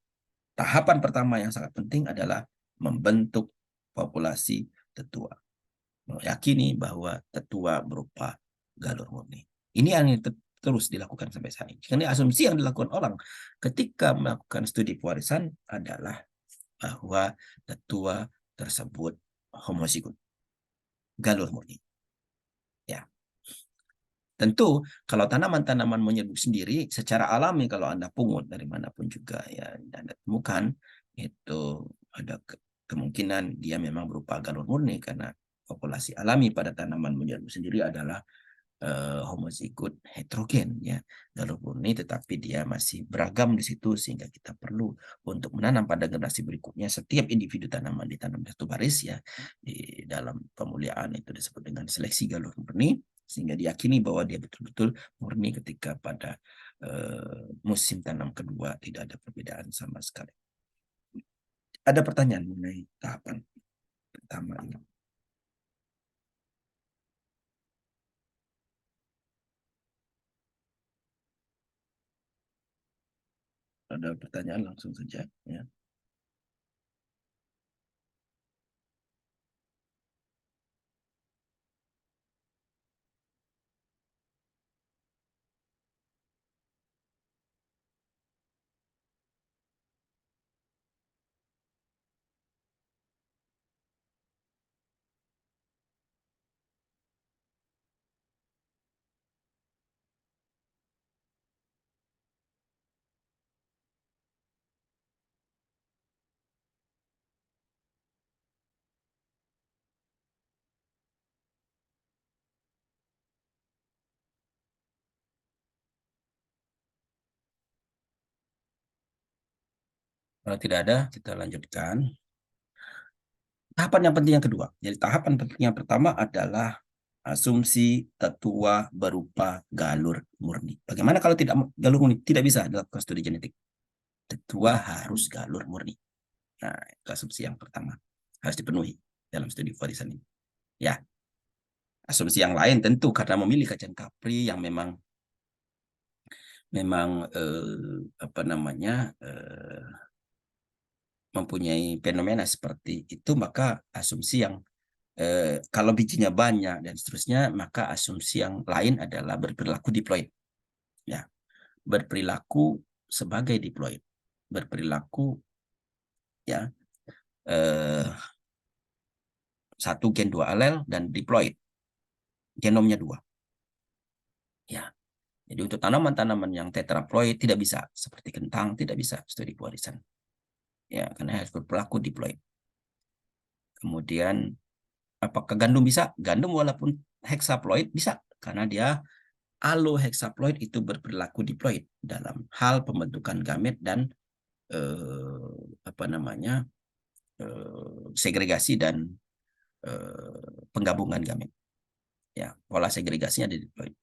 tahapan pertama yang sangat penting adalah membentuk populasi tetua. Meyakini bahwa tetua berupa galur murni. Ini yang terus dilakukan sampai saat ini. Karena asumsi yang dilakukan orang ketika melakukan studi pewarisan adalah bahwa tetua tersebut homozigot, galur murni. Ya, tentu kalau tanaman-tanaman menyerbu sendiri secara alami kalau Anda pungut dari manapun juga ya Anda temukan itu ada kemungkinan dia memang berupa galur murni karena populasi alami pada tanaman menyerbu sendiri adalah homozigot heterogen ya galur murni, tetapi dia masih beragam di situ sehingga kita perlu untuk menanam pada generasi berikutnya setiap individu tanaman ditanam satu baris ya di dalam pemuliaan itu disebut dengan seleksi galur murni sehingga diyakini bahwa dia betul-betul murni ketika pada musim tanam kedua tidak ada perbedaan sama sekali. Ada pertanyaan mengenai tahapan pertama ini? Ada pertanyaan langsung saja ya. Kalau tidak ada, kita lanjutkan. Tahapan yang penting yang kedua. Jadi tahapan penting yang pertama adalah asumsi tetua berupa galur murni. Bagaimana kalau tidak galur murni? Tidak bisa dilakukan studi genetik. Tetua harus galur murni. Nah, itu asumsi yang pertama. Harus dipenuhi dalam studi warisan ini. Ya, asumsi yang lain tentu karena memilih kacang kapri yang memang apa namanya mempunyai fenomena seperti itu, maka asumsi yang kalau bijinya banyak dan seterusnya, maka asumsi yang lain adalah berperilaku diploid. Ya, berperilaku sebagai diploid, berperilaku ya satu gen 2 alel dan diploid, genomnya 2. Ya, jadi untuk tanaman-tanaman yang tetraploid tidak bisa, seperti kentang tidak bisa studi pewarisan. Ya, karena harus berperilaku diploid. Kemudian apakah gandum bisa? Gandum walaupun hexaploid bisa karena dia alohexaploid itu berperilaku diploid dalam hal pembentukan gamet dan apa namanya segregasi dan penggabungan gamet. Ya, pola segregasinya di diploid.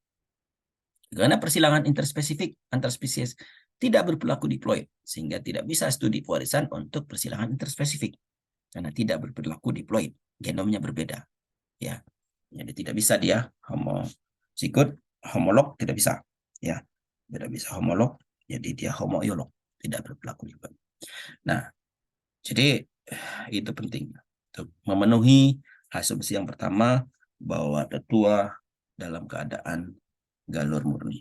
Karena persilangan interspesifik antar spesies tidak berperilaku diploid, sehingga tidak bisa studi pewarisan untuk persilangan interspesifik karena tidak berperilaku diploid, genomnya berbeda. Ya, jadi tidak bisa dia homozigot, homolog tidak bisa. Ya, tidak bisa homolog, jadi dia homoiolog, tidak berperilaku diploid. Nah, jadi itu penting untuk memenuhi asumsi yang pertama bahwa tetua dalam keadaan galur murni.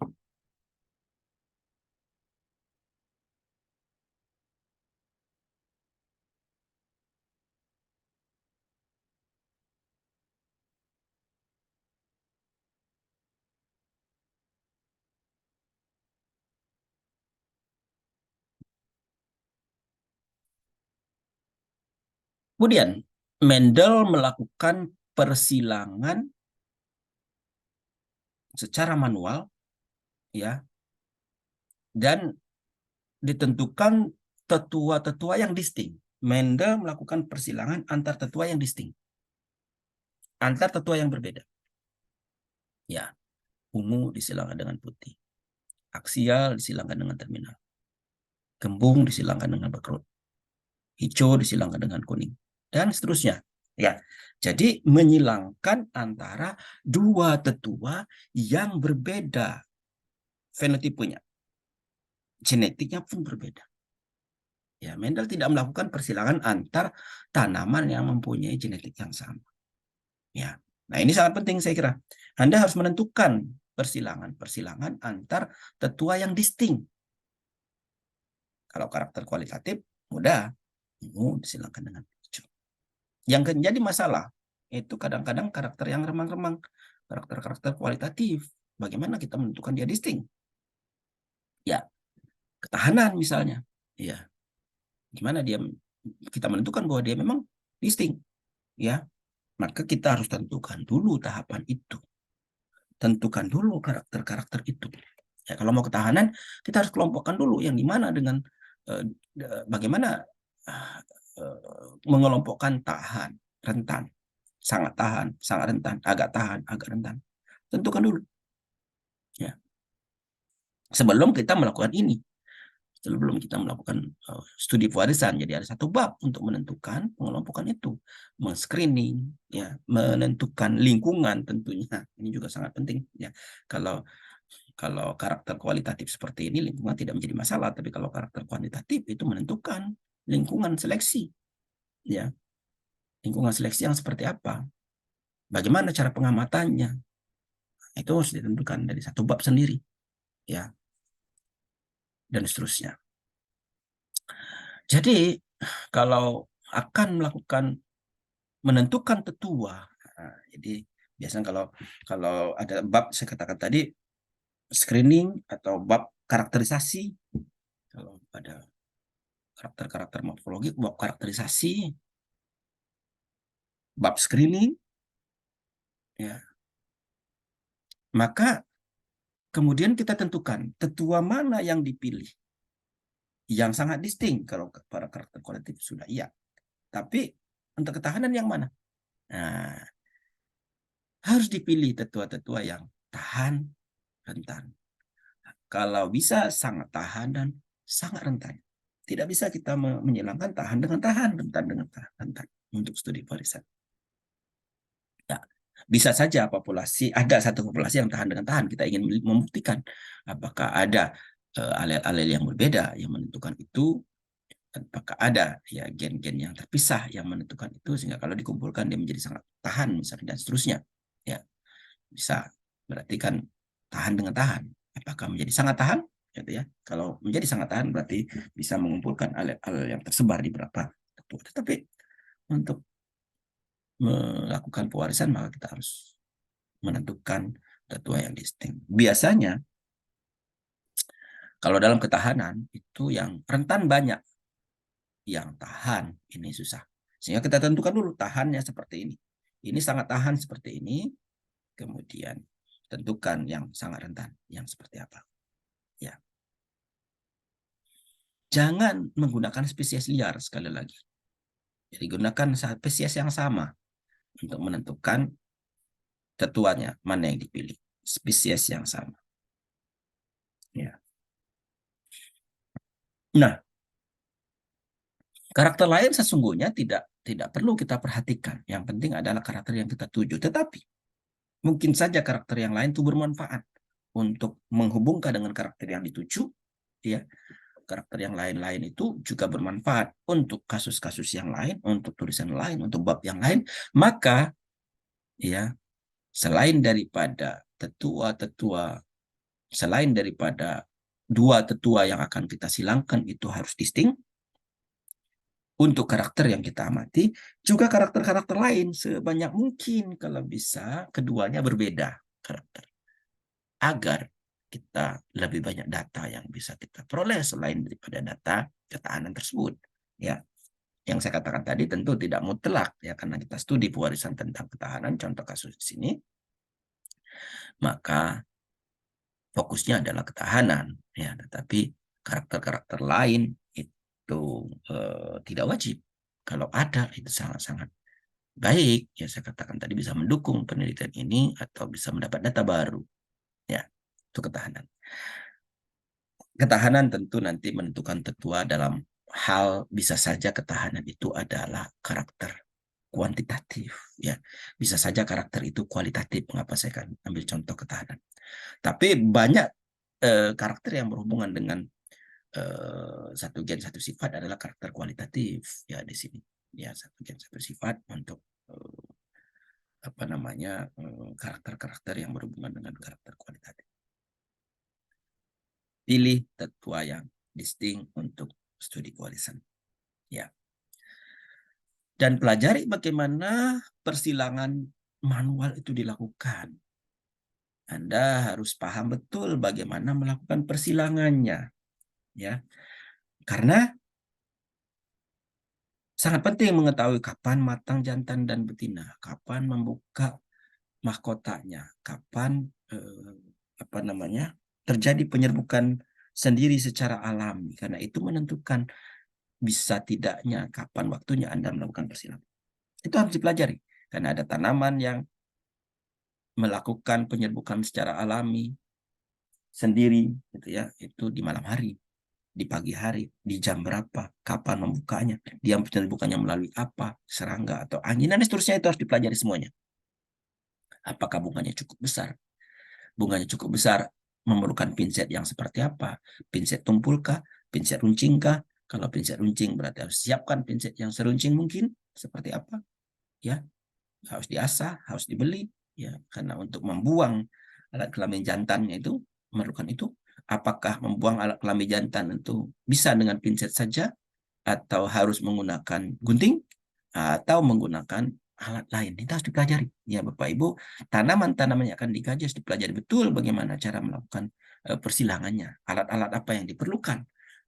Kemudian Mendel melakukan persilangan secara manual, ya, dan ditentukan tetua-tetua yang disting. Mendel melakukan persilangan antar tetua yang disting, antar tetua yang berbeda. Ya, ungu disilangkan dengan putih, aksial disilangkan dengan terminal, gembung disilangkan dengan berkerut, hijau disilangkan dengan kuning, dan seterusnya. Ya, jadi menyilangkan antara dua tetua yang berbeda fenotipenya, genetiknya pun berbeda. Ya, Mendel tidak melakukan persilangan antar tanaman yang mempunyai genetik yang sama. Ya, nah ini sangat penting saya kira. Anda harus menentukan persilangan antar tetua yang disting. Kalau karakter kualitatif mudah, disilakan dengan hijau. Yang menjadi masalah itu kadang-kadang karakter yang remang-remang, karakter-karakter kualitatif. Bagaimana kita menentukan dia disting? Ya, ketahanan misalnya. Ya, gimana dia kita menentukan bahwa dia memang disting? Ya, maka kita harus tentukan dulu tahapan itu. Tentukan dulu karakter-karakter itu. Ya, kalau mau ketahanan, kita harus kelompokkan dulu yang dimana dengan bagaimana mengelompokkan tahan, rentan, sangat rentan, agak tahan, agak rentan. Tentukan dulu. Ya. Sebelum kita melakukan ini, sebelum kita melakukan studi pewarisan, jadi ada satu bab untuk menentukan pengelompokan itu, men-screening, ya, menentukan lingkungan tentunya. Ini juga sangat penting. Ya, kalau karakter kualitatif seperti ini lingkungan tidak menjadi masalah, tapi kalau karakter kuantitatif itu menentukan lingkungan seleksi, ya, lingkungan seleksi yang seperti apa, bagaimana cara pengamatannya, itu harus ditentukan dari satu bab sendiri, ya, dan seterusnya. Jadi kalau akan melakukan menentukan tetua, nah, jadi biasanya kalau ada bab saya katakan tadi screening atau bab karakterisasi, kalau ada karakter-karakter morfologi, bab karakterisasi, bab screening, ya, maka kemudian kita tentukan tetua mana yang dipilih, yang sangat distinct. Kalau para karakter kolektif sudah iya, tapi untuk ketahanan yang mana? Nah, harus dipilih tetua-tetua yang tahan, rentan. Kalau bisa sangat tahan dan sangat rentan. Tidak bisa kita menyilangkan tahan dengan tahan, rentan dengan tahan, rentan untuk studi warisan. Ya, bisa saja ada satu populasi yang tahan dengan tahan. Kita ingin membuktikan apakah ada alel-alel yang berbeda yang menentukan itu, apakah ada ya gen-gen yang terpisah yang menentukan itu, sehingga kalau dikumpulkan dia menjadi sangat tahan misalnya, dan seterusnya. Ya, bisa berarti kan tahan dengan tahan. Apakah menjadi sangat tahan? Gitu ya. Kalau menjadi sangat tahan berarti bisa mengumpulkan alel-alel yang tersebar di beberapa tetua. Tetapi untuk melakukan pewarisan maka kita harus menentukan tetua yang distinct. Biasanya kalau dalam ketahanan itu yang rentan banyak, yang tahan ini susah. Sehingga kita tentukan dulu tahannya seperti ini. Ini sangat tahan seperti ini, kemudian tentukan yang sangat rentan yang seperti apa. Ya. Jangan menggunakan spesies liar sekali lagi. Jadi gunakan spesies yang sama untuk menentukan tetuanya mana yang dipilih. Spesies yang sama. Ya. Nah, karakter lain sesungguhnya tidak perlu kita perhatikan. Yang penting adalah karakter yang kita tuju. Tetapi mungkin saja karakter yang lain itu bermanfaat untuk menghubungkan dengan karakter yang dituju, ya. Karakter yang lain-lain itu juga bermanfaat untuk kasus-kasus yang lain, untuk tulisan lain, untuk bab yang lain. Maka, ya, selain daripada tetua-tetua, selain daripada dua tetua yang akan kita silangkan itu harus distinct, untuk karakter yang kita amati, juga karakter-karakter lain sebanyak mungkin kalau bisa keduanya berbeda karakter. Agar kita lebih banyak data yang bisa kita peroleh selain daripada data ketahanan tersebut. Ya, yang saya katakan tadi tentu tidak mutlak ya, karena kita studi pewarisan tentang ketahanan, contoh kasus di sini, maka fokusnya adalah ketahanan ya, tetapi karakter-karakter lain itu tidak wajib. Kalau ada itu sangat-sangat baik ya, saya katakan tadi bisa mendukung penelitian ini atau bisa mendapat data baru ya. Itu ketahanan. Ketahanan tentu nanti menentukan tetua dalam hal bisa saja ketahanan itu adalah karakter kuantitatif ya, bisa saja karakter itu kualitatif. Mengapa saya akan ambil contoh ketahanan? Tapi banyak karakter yang berhubungan dengan satu gen satu sifat adalah karakter kualitatif ya di sini ya, satu gen satu sifat untuk apa namanya karakter-karakter yang berhubungan dengan karakter kualitatif. Pilih tetua yang distinct untuk studi pewarisan ya, dan pelajari bagaimana persilangan manual itu dilakukan. Anda harus paham betul bagaimana melakukan persilangannya ya, karena sangat penting mengetahui kapan matang jantan dan betina, kapan membuka mahkotanya, kapan apa namanya terjadi penyerbukan sendiri secara alami, karena itu menentukan bisa tidaknya kapan waktunya Anda melakukan persilangan. Itu harus dipelajari karena ada tanaman yang melakukan penyerbukan secara alami sendiri gitu ya, itu di malam hari, di pagi hari, di jam berapa, kapan membukanya, dia penyerbukannya melalui apa, serangga atau angin, dan seterusnya. Itu harus dipelajari semuanya. Apakah bunganya cukup besar? Bunganya cukup besar memerlukan pinset yang seperti apa? Pinset tumpulkah? Pinset runcingkah? Kalau pinset runcing berarti harus siapkan pinset yang seruncing mungkin. Seperti apa? Ya, harus diasah, harus dibeli. Ya, karena untuk membuang alat kelamin jantannya itu memerlukan itu. Apakah membuang alat kelamin jantan itu bisa dengan pinset saja, atau harus menggunakan gunting, atau menggunakan alat lain? Itu harus dipelajari ya Bapak Ibu. Tanaman-tanaman yang akan dikaji harus dipelajari betul bagaimana cara melakukan persilangannya, alat-alat apa yang diperlukan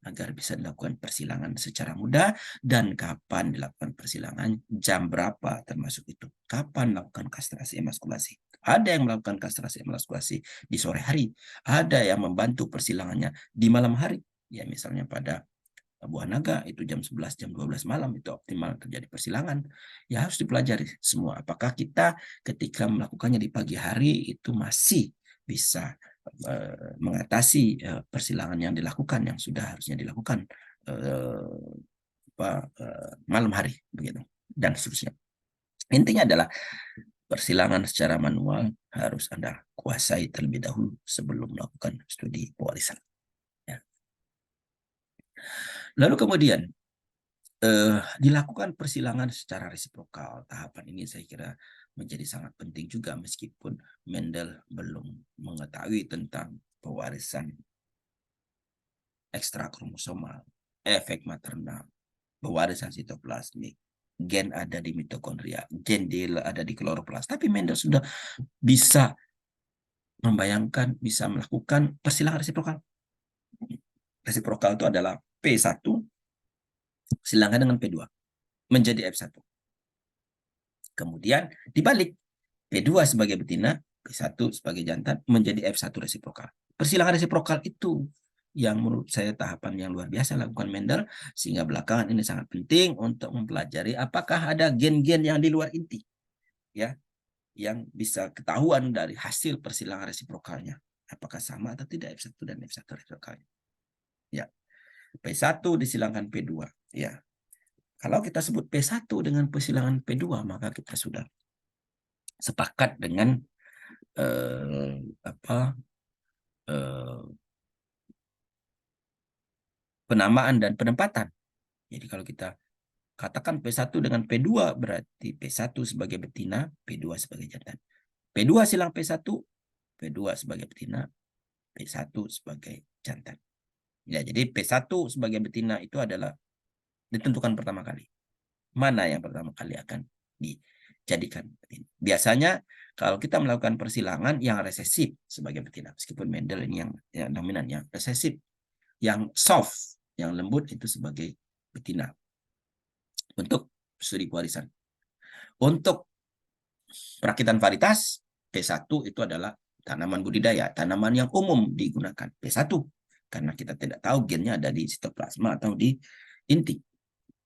agar bisa dilakukan persilangan secara mudah, dan kapan dilakukan persilangan, jam berapa termasuk itu, kapan melakukan kastrasi emaskulasi. Ada yang melakukan kastrasi emaskulasi di sore hari, ada yang membantu persilangannya di malam hari ya, misalnya pada buah naga itu jam 11, jam 12 malam itu optimal terjadi persilangan. Ya harus dipelajari semua. Apakah kita ketika melakukannya di pagi hari itu masih bisa mengatasi persilangan yang dilakukan, yang sudah harusnya dilakukan malam hari begitu, dan seterusnya. Intinya adalah persilangan secara manual harus Anda kuasai terlebih dahulu sebelum melakukan studi pewarisan. Ya. Lalu kemudian dilakukan persilangan secara resiprokal. Tahapan ini saya kira menjadi sangat penting juga, meskipun Mendel belum mengetahui tentang pewarisan ekstra kromosomal, efek maternal, pewarisan sitoplasmik, gen ada di mitokondria, gen D ada di kloroplas. Tapi Mendel sudah bisa membayangkan, bisa melakukan persilangan resiprokal. Resiprokal itu adalah P1 silangkan dengan P2 menjadi F1. Kemudian dibalik, P2 sebagai betina, P1 sebagai jantan menjadi F1 resiprokal. Persilangan resiprokal itu yang menurut saya tahapan yang luar biasa lakukan Mendel, sehingga belakangan ini sangat penting untuk mempelajari apakah ada gen-gen yang di luar inti ya, yang bisa ketahuan dari hasil persilangan resiprokalnya. apakah sama atau tidak F1 dan F1 resiprokalnya. Ya, P1 disilangkan P2. Ya, kalau kita sebut P1 dengan persilangan P2, maka kita sudah sepakat dengan penamaan dan penempatan. Jadi kalau kita katakan P1 dengan P2 berarti P1 sebagai betina, P2 sebagai jantan. P2 silang P1, P2 sebagai betina, P1 sebagai jantan. Ya, jadi P1 sebagai betina itu adalah ditentukan pertama kali. Mana yang pertama kali akan dijadikan betina. Biasanya kalau kita melakukan persilangan yang resesif sebagai betina, meskipun Mendel ini yang dominan, yang resesif, yang soft, yang lembut itu sebagai betina. Untuk studi pewarisan. Untuk perakitan varietas, P1 itu adalah tanaman budidaya, tanaman yang umum digunakan P1 karena kita tidak tahu gennya ada di sitoplasma atau di inti.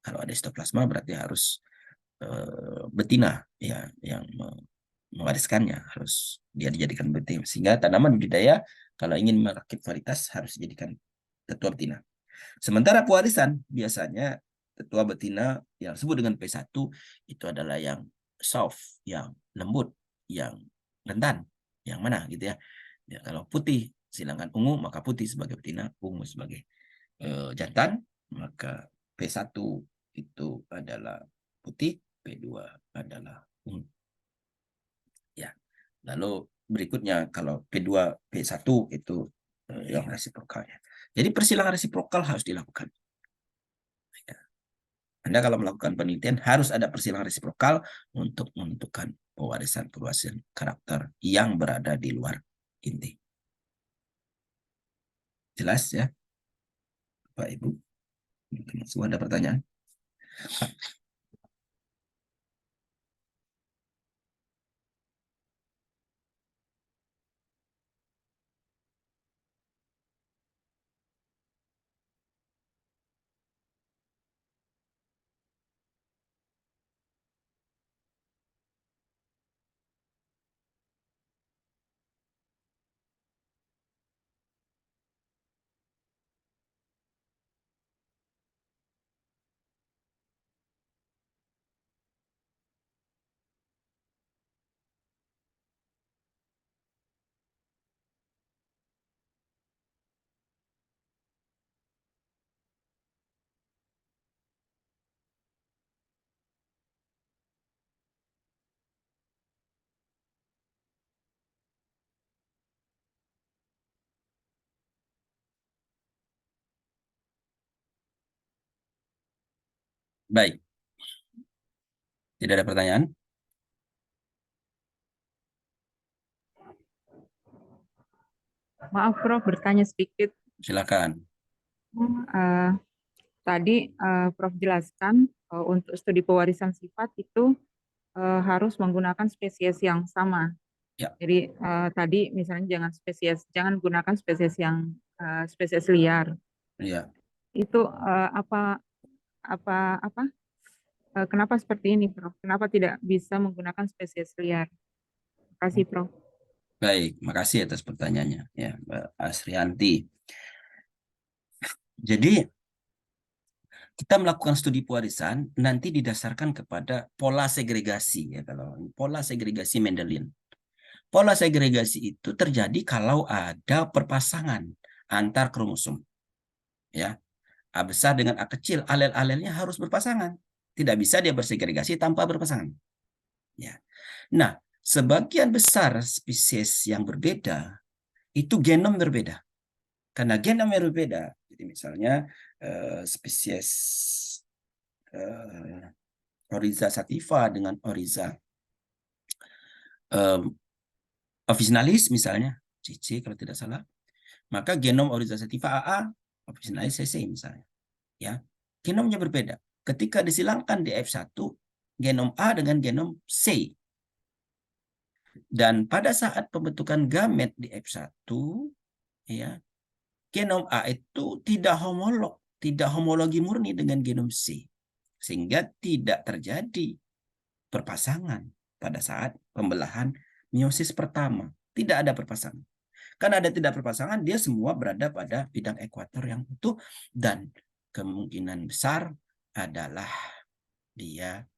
Kalau ada sitoplasma berarti harus betina ya yang mewariskannya, harus dia dijadikan betina. Sehingga tanaman budidaya kalau ingin merakit varietas harus dijadikan tetua betina. Sementara pewarisan biasanya tetua betina yang disebut dengan P1 itu adalah yang soft, yang lembut, yang rentan, yang mana gitu ya. Ya kalau putih silangkan ungu, maka putih sebagai betina, ungu sebagai jantan, maka P1 itu adalah putih, P2 adalah ungu. Ya. Lalu berikutnya kalau P2, P1 itu yang resiprokalnya. Jadi persilangan resiprokal harus dilakukan. Anda kalau melakukan penelitian harus ada persilangan resiprokal untuk menentukan pewarisan karakter yang berada di luar inti. Jelas ya, Bapak Ibu? Semua ada pertanyaan? Baik, tidak ada pertanyaan? Maaf, Prof, bertanya sedikit. Silakan. Tadi Prof jelaskan untuk studi pewarisan sifat itu harus menggunakan spesies yang sama. Ya. Jadi tadi misalnya jangan gunakan spesies yang spesies liar. Ya. Itu kenapa seperti ini, Prof? Kenapa tidak bisa menggunakan spesies liar? Terima kasih, Prof. Baik, makasih atas pertanyaannya ya, Mbak Asrianti. Jadi kita melakukan studi pewarisan nanti didasarkan kepada pola segregasi ya, kalau pola segregasi Mendelian. Pola segregasi itu terjadi kalau ada perpasangan antar kromosom. Ya. A besar dengan A kecil, alel-alelnya harus berpasangan. Tidak bisa dia bersegregasi tanpa berpasangan. Ya. Nah, sebagian besar spesies yang berbeda itu genom berbeda. Karena genom yang berbeda. Jadi misalnya spesies Oryza sativa dengan Oryza officinalis misalnya, CC kalau tidak salah, maka genom Oryza sativa AA, officinalis CC misalnya. Ya, genomnya berbeda. Ketika disilangkan di F1, genom A dengan genom C. Dan pada saat pembentukan gamet di F1, ya, genom A itu tidak homolog, tidak homologi murni dengan genom C. Sehingga tidak terjadi perpasangan pada saat pembelahan meiosis pertama. Tidak ada perpasangan. Karena ada tidak berpasangan, dia semua berada pada bidang ekuator yang utuh, dan kemungkinan besar adalah dia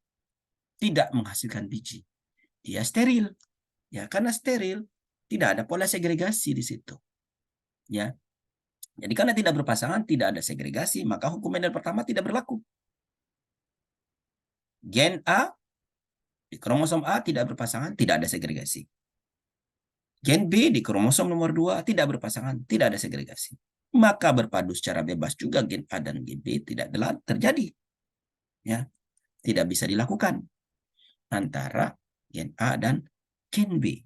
tidak menghasilkan biji. Dia steril. Ya, karena steril, tidak ada pola segregasi di situ. Ya. Jadi karena tidak berpasangan, tidak ada segregasi, maka hukum Mendel pertama tidak berlaku. Gen A di kromosom A tidak berpasangan, tidak ada segregasi. Gen B di kromosom nomor 2 tidak berpasangan, tidak ada segregasi. Maka berpadu secara bebas juga gen A dan gen B tidak terjadi. Ya, tidak bisa dilakukan antara gen A dan gen B.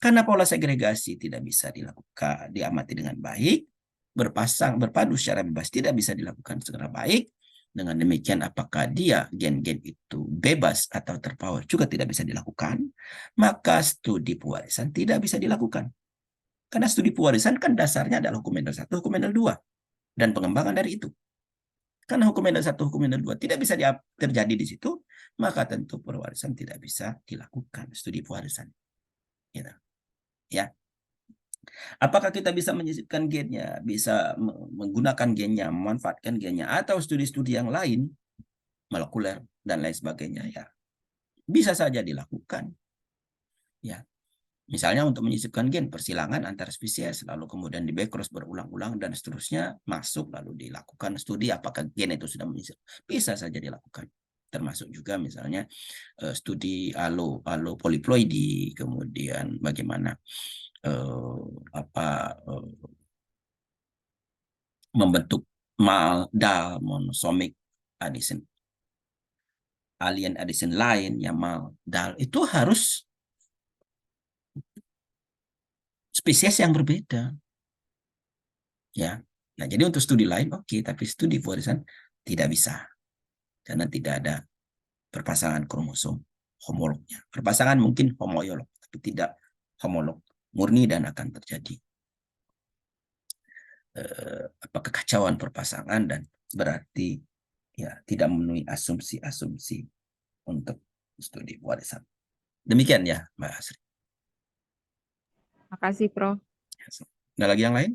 Karena pola segregasi tidak bisa dilakukan, diamati dengan baik, berpadu secara bebas tidak bisa dilakukan secara baik. Dengan demikian, apakah dia gen-gen itu bebas atau terpaut juga tidak bisa dilakukan, maka studi pewarisan tidak bisa dilakukan. Karena studi pewarisan kan dasarnya adalah hukum Mendel 1, hukum Mendel 2, dan pengembangan dari itu. Karena hukum Mendel 1, hukum Mendel 2 tidak bisa terjadi di situ, maka tentu pewarisan tidak bisa dilakukan, studi pewarisan. Gitu. Ya. Apakah kita bisa menyisipkan gennya, bisa menggunakan gennya, memanfaatkan gennya, atau studi-studi yang lain, molekuler dan lain sebagainya, ya bisa saja dilakukan. Ya, misalnya untuk menyisipkan gen persilangan antar spesies, lalu kemudian di backcross berulang-ulang dan seterusnya masuk, lalu dilakukan studi apakah gen itu sudah menyisip, bisa saja dilakukan. Termasuk juga misalnya studi poliploidi, kemudian bagaimana membentuk dal monosomic addition, alien addition lain yang dal itu harus spesies yang berbeda. Ya. Nah, jadi untuk studi lain oke, tapi studi pewarisan tidak bisa. Karena tidak ada perpasangan kromosom homolognya. Perpasangan mungkin homoiolog, tapi tidak homolog murni, dan akan terjadi kekacauan perpasangan, dan berarti ya tidak memenuhi asumsi-asumsi untuk studi pewarisan. Demikian ya, Mbak Asri. Makasih, Prof. Ada lagi yang lain?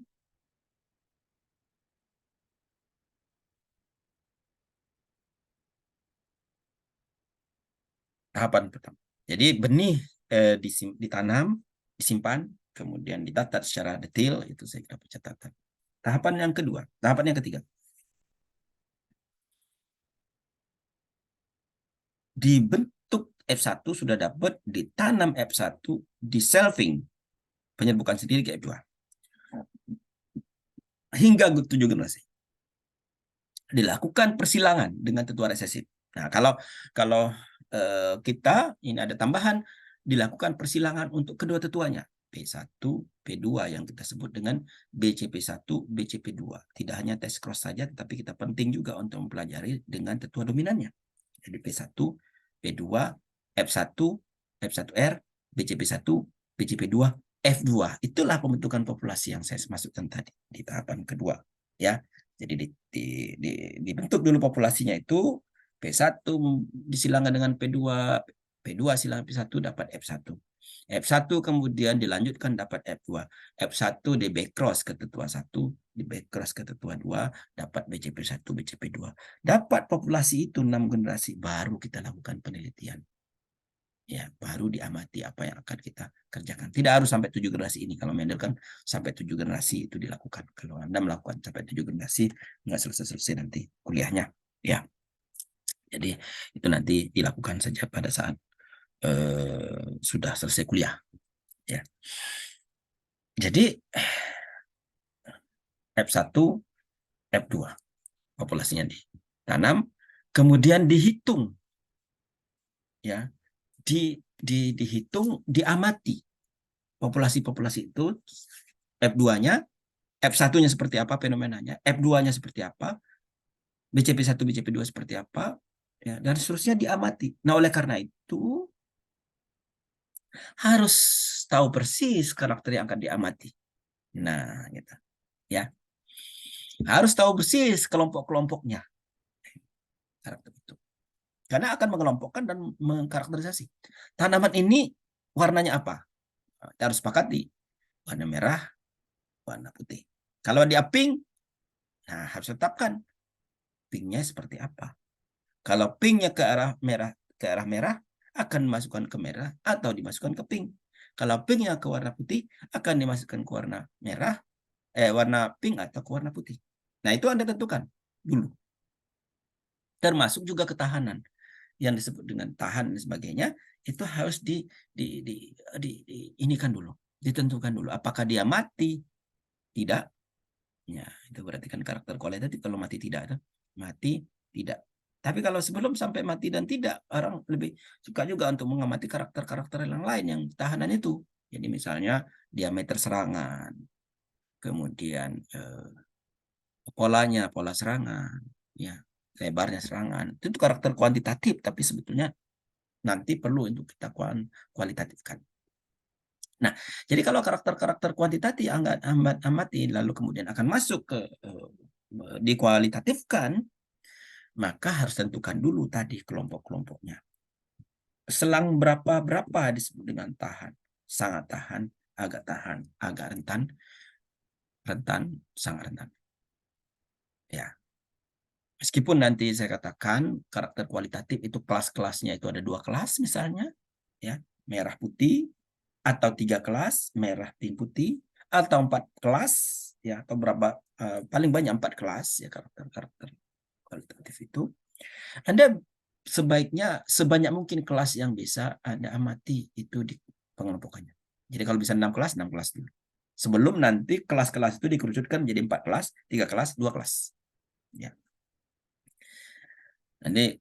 Tahapan pertama. Jadi benih ditanam, disimpan, kemudian ditata secara detail, itu saya kira catatan. Tahapan yang kedua, tahapan yang ketiga. Dibentuk F1 sudah dapat, ditanam F1, di selving, penyerbukan sendiri ke F2. Hingga 7 generasi. Dilakukan persilangan dengan tetua resesif. Nah, kalau kita ini ada tambahan, dilakukan persilangan untuk kedua tetuanya, P1, P2 yang kita sebut dengan BCP1, BCP2. Tidak hanya tes cross saja, tetapi kita penting juga untuk mempelajari dengan tetua dominannya. Jadi P1, P2, F1, F1R, BCP1, BCP2, F2. Itulah pembentukan populasi yang saya masukkan tadi di tahapan kedua. Ya, jadi dibentuk dulu populasinya itu, P1 disilangkan dengan P2, P2 silangan P1 dapat F1. F1 kemudian dilanjutkan dapat F2. F1 di backcross ke tetua 1, di backcross ke tetua 2, dapat BCP1, BCP2. Dapat populasi itu 6 generasi, baru kita lakukan penelitian. Ya, baru diamati apa yang akan kita kerjakan. Tidak harus sampai 7 generasi ini. Kalau Mendel kan sampai 7 generasi itu dilakukan. Kalau Anda melakukan sampai 7 generasi, nggak selesai-selesai nanti kuliahnya. Ya, jadi itu nanti dilakukan saja pada saat sudah selesai kuliah. Ya. Jadi F1, F2 populasinya ditanam, kemudian dihitung. Ya. Dihitung, diamati populasi-populasi itu, F2-nya, F1-nya seperti apa fenomenanya, F2-nya seperti apa, BCP1, BCP2 seperti apa, ya, dan seterusnya diamati. Nah, oleh karena itu harus tahu persis karakter yang akan diamati. Nah, gitu. Ya. Harus tahu persis kelompok-kelompoknya. Karakter itu. Karena akan mengelompokkan dan mengkarakterisasi. Tanaman ini warnanya apa? Kita harus sepakati. warna merah, warna putih. Kalau dia pink, nah harus tetapkan pinknya seperti apa. Kalau pinknya ke arah merah, akan dimasukkan ke merah atau dimasukkan ke pink. Kalau pinknya ke warna putih, akan dimasukkan ke warna merah, warna pink atau ke warna putih. Nah, itu Anda tentukan dulu. Termasuk juga ketahanan. Yang disebut dengan tahan dan sebagainya, itu harus inikan dulu. Ditentukan dulu. Apakah dia mati? Tidak. Ya, itu berarti kan karakter kualitatif. Kalau mati tidak, mati tidak. Tapi kalau sebelum sampai mati dan tidak, orang lebih suka juga untuk mengamati karakter-karakter yang lain yang tahanan itu. Jadi misalnya diameter serangan, kemudian pola serangan, ya, lebarnya serangan. Itu karakter kuantitatif, tapi sebetulnya nanti perlu untuk kita kualitatifkan. Nah, jadi kalau karakter-karakter kuantitatif amati lalu kemudian akan masuk ke dikualitatifkan, maka harus tentukan dulu tadi kelompok-kelompoknya. Selang berapa disebut dengan tahan, sangat tahan, agak rentan, sangat rentan. Ya. Meskipun nanti saya katakan karakter kualitatif itu kelas-kelasnya itu ada 2 kelas misalnya, ya, merah putih, atau 3 kelas merah pink putih, atau 4 kelas, ya, atau berapa paling banyak 4 kelas ya karakter kualitatif itu. Anda sebaiknya sebanyak mungkin kelas yang bisa Anda amati itu di pengelompokannya. Jadi kalau bisa 6 kelas dulu. Sebelum nanti kelas-kelas itu dikerucutkan menjadi 4 kelas, 3 kelas, 2 kelas. Ya. Nanti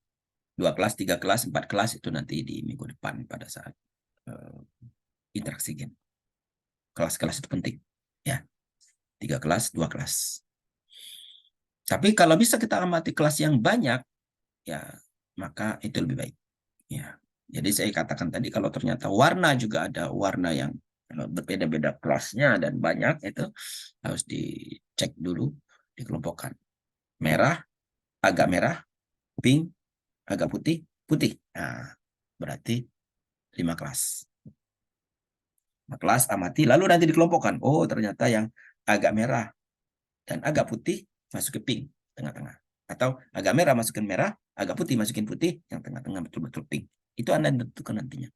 2 kelas, 3 kelas, 4 kelas itu nanti di minggu depan pada saat interaksi gen. Kelas-kelas itu penting. Ya. 3 kelas, 2 kelas. Tapi kalau bisa kita amati kelas yang banyak, ya maka itu lebih baik. Ya. Jadi saya katakan tadi kalau ternyata warna juga ada warna yang berbeda-beda kelasnya dan banyak, itu harus dicek dulu, dikelompokkan. Merah, agak merah, pink, agak putih, putih. Nah, berarti 5 kelas. 5 kelas amati, lalu nanti dikelompokkan. Oh, ternyata yang agak merah dan agak putih masuk ke pink, tengah-tengah. Atau agak merah masukin merah, agak putih masukin putih, yang tengah-tengah betul-betul pink. Itu Anda tentukan nantinya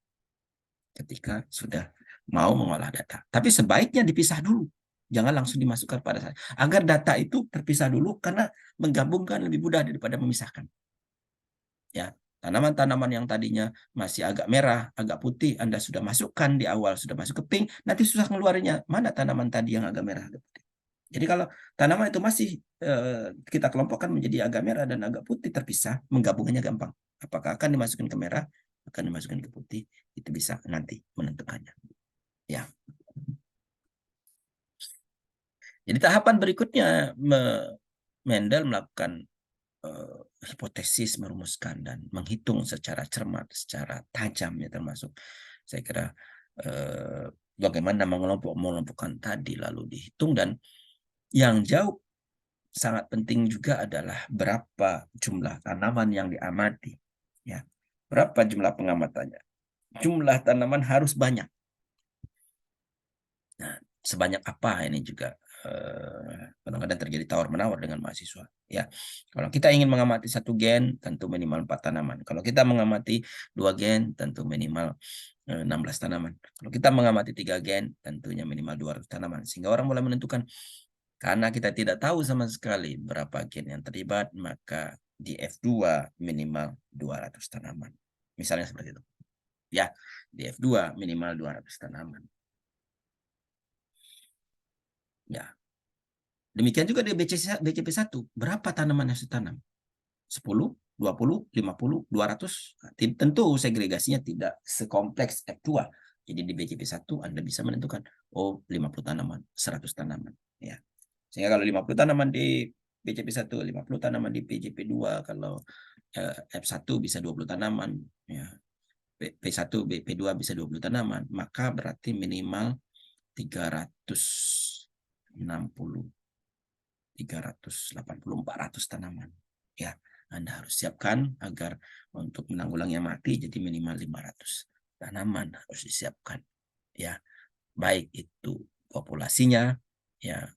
ketika sudah mau mengolah data. Tapi sebaiknya dipisah dulu. Jangan langsung dimasukkan pada saat. Agar data itu terpisah dulu, karena menggabungkan lebih mudah daripada memisahkan. Ya, tanaman-tanaman yang tadinya masih agak merah, agak putih, Anda sudah masukkan di awal, sudah masuk ke pink, nanti susah ngeluarinnya. Mana tanaman tadi yang agak merah, agak putih. Jadi kalau tanaman itu masih kita kelompokkan menjadi agak merah dan agak putih terpisah, menggabungkannya gampang. Apakah akan dimasukkan ke merah, akan dimasukkan ke putih, itu bisa nanti menentukannya. Ya. Jadi tahapan berikutnya Mendel melakukan hipotesis, merumuskan dan menghitung secara cermat, secara tajam, ya, termasuk saya kira bagaimana mengelompokkan tadi lalu dihitung. Dan yang jauh sangat penting juga adalah berapa jumlah tanaman yang diamati, ya, berapa jumlah pengamatannya. Jumlah tanaman harus banyak. Nah, sebanyak apa ini juga kadang-kadang terjadi tawar-menawar dengan mahasiswa. Ya, kalau kita ingin mengamati 1 gen, tentu minimal 4 tanaman. Kalau kita mengamati 2 gen, tentu minimal 16 tanaman. Kalau kita mengamati 3 gen, tentunya minimal 200 tanaman. Sehingga orang mulai menentukan, karena kita tidak tahu sama sekali berapa gen yang terlibat, maka di F2 minimal 200 tanaman. Misalnya seperti itu. Ya, di F2 minimal 200 tanaman. Ya. Demikian juga di BCP1, berapa tanaman yang harus ditanam? 10, 20, 50, 200. Tentu segregasinya tidak sekompleks F2. Jadi di BCP1 Anda bisa menentukan, oh 50 tanaman, 100 tanaman. Ya. Sehingga kalau 50 tanaman di BCP1, 50 tanaman di BCP2, kalau F1 bisa 20 tanaman, ya. P1, P2 bisa 20 tanaman, maka berarti minimal 360, 380, 400 tanaman. Ya, Anda harus siapkan agar untuk menanggulangi mati, jadi minimal 500 tanaman harus disiapkan. Ya, baik itu populasinya, ya,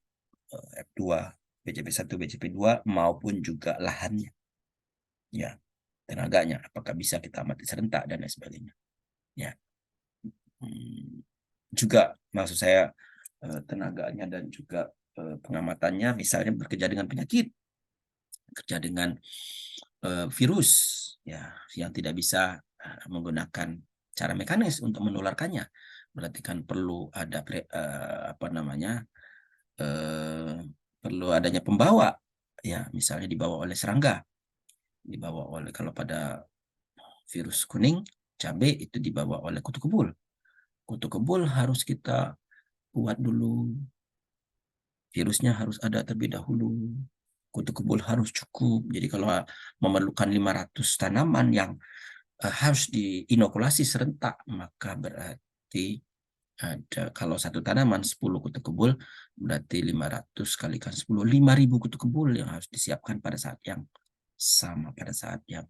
F2, BCP1, BCP2 maupun juga lahannya, ya, tenaganya, apakah bisa kita amati serentak dan lain sebagainya, ya. Juga maksud saya tenaganya dan juga pengamatannya, misalnya bekerja dengan penyakit, bekerja dengan virus, ya, yang tidak bisa menggunakan cara mekanis untuk menularkannya, berarti kan perlu ada perlu adanya pembawa, ya, misalnya dibawa oleh serangga, dibawa oleh, kalau pada virus kuning cabai itu dibawa oleh kutu kebul. Kutu kebul harus kita buat dulu, virusnya harus ada terlebih dahulu, kutu kebul harus cukup. Jadi kalau memerlukan 500 tanaman yang harus diinokulasi serentak, maka berarti ada, kalau satu tanaman 10 kutu kebul, berarti 500 kalikan 10, 5.000 kutu kebul yang harus disiapkan pada saat yang sama, pada saat yang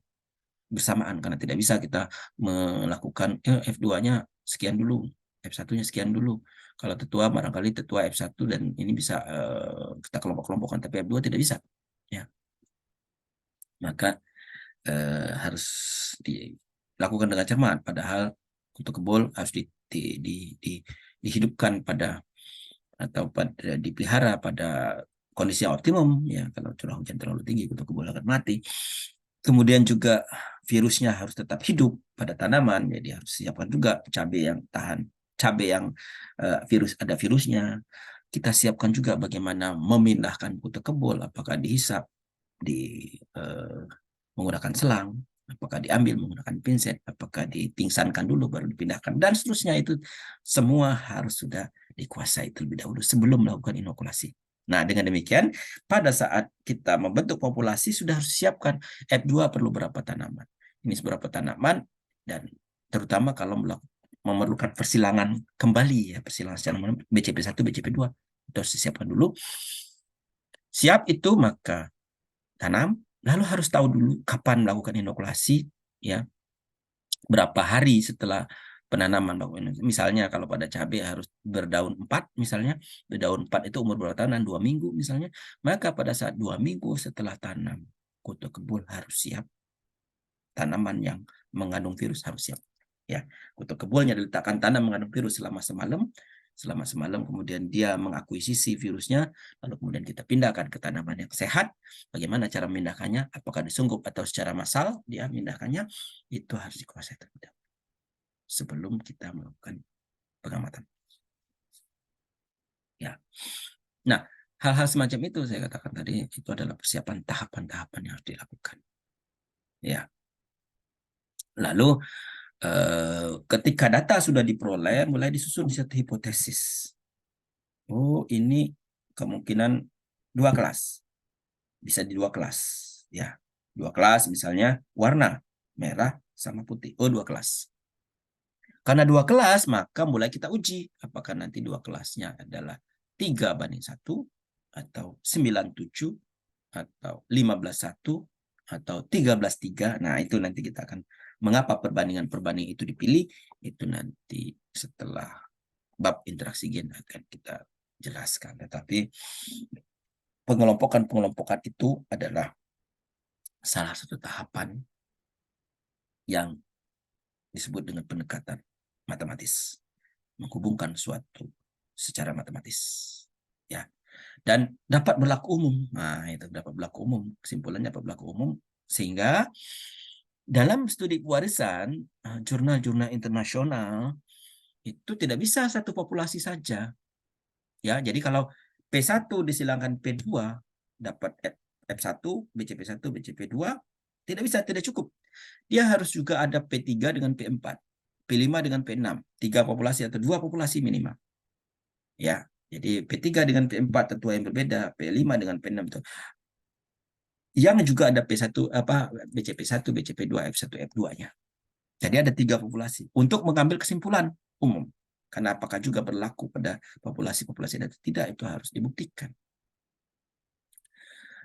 bersamaan, karena tidak bisa kita melakukan F2-nya sekian dulu, F1-nya sekian dulu. Kalau tetua, barangkali tetua F1 dan ini bisa kita kelompok-kelompokkan, tapi F2 tidak bisa, ya. Maka harus dilakukan dengan cermat, padahal kutu kebul harus dihidupkan pada, atau pada dipelihara pada kondisi yang optimum, ya. Kalau curah hujan terlalu tinggi, kutu kebul akan mati. Kemudian juga virusnya harus tetap hidup pada tanaman, jadi harus siapkan juga cabai yang tahan, cabai yang ada virusnya. Kita siapkan juga bagaimana memindahkan kutu kebul, apakah dihisap menggunakan selang, apakah diambil menggunakan pinset, apakah dipingsankan dulu baru dipindahkan, dan seterusnya. Itu semua harus sudah dikuasai terlebih dahulu sebelum melakukan inokulasi. Nah, dengan demikian, pada saat kita membentuk populasi, sudah harus siapkan F2 perlu berapa tanaman. Ini seberapa tanaman, dan terutama kalau memerlukan persilangan kembali, ya, persilangan secara BCP1, BCP2, itu harus disiapkan dulu. Siap itu, maka tanam, lalu harus tahu dulu kapan melakukan inokulasi, ya, berapa hari setelah penanaman. Misalnya kalau pada cabai harus berdaun 4, misalnya berdaun 4 itu umur berapa tahun, 2 minggu misalnya, maka pada saat 2 minggu setelah tanam, kutu kebul harus siap, tanaman yang mengandung virus harus siap, ya. Kutu kebulnya diletakkan tanam mengandung virus selama semalam, kemudian dia mengakuisisi virusnya, lalu kemudian kita pindahkan ke tanaman yang sehat. Bagaimana cara memindahkannya, apakah disungkup atau secara massal dia memindahkannya, itu harus dikuasai terlebih dahulu sebelum kita melakukan pengamatan, ya. Nah, hal-hal semacam itu saya katakan tadi, itu adalah persiapan tahapan-tahapan yang harus dilakukan, ya. Lalu ketika data sudah diperoleh, mulai disusun di satu hipotesis. Oh, ini kemungkinan 2 kelas. Bisa di 2 kelas, ya. 2 kelas misalnya warna merah sama putih. Oh, 2 kelas. Karena 2 kelas, maka mulai kita uji apakah nanti 2 kelasnya adalah 3:1 atau 9:7 atau 15:1 atau 13:3. Nah, itu nanti kita akan, mengapa perbandingan itu dipilih, itu nanti setelah bab interaksi gen akan kita jelaskan. Tetapi pengelompokan itu adalah salah satu tahapan yang disebut dengan pendekatan matematis, menghubungkan suatu secara matematis, ya, dan dapat berlaku umum. Nah, itu dapat berlaku umum, kesimpulannya dapat berlaku umum, sehingga dalam studi pewarisan, jurnal-jurnal internasional itu tidak bisa satu populasi saja, ya. Jadi kalau P1 disilangkan P2 dapat F1, BCP1, BCP2, tidak bisa, tidak cukup. Dia harus juga ada P3 dengan P4, P5 dengan P6, 3 populasi atau 2 populasi minimal, ya. Jadi P3 dengan P4 tetua yang berbeda, P5 dengan P6 itu. Yang juga ada P1 BCP1, BCP2, F1, F2-nya. Jadi ada 3 populasi untuk mengambil kesimpulan umum. Karena apakah juga berlaku pada populasi-populasi atau tidak, itu harus dibuktikan.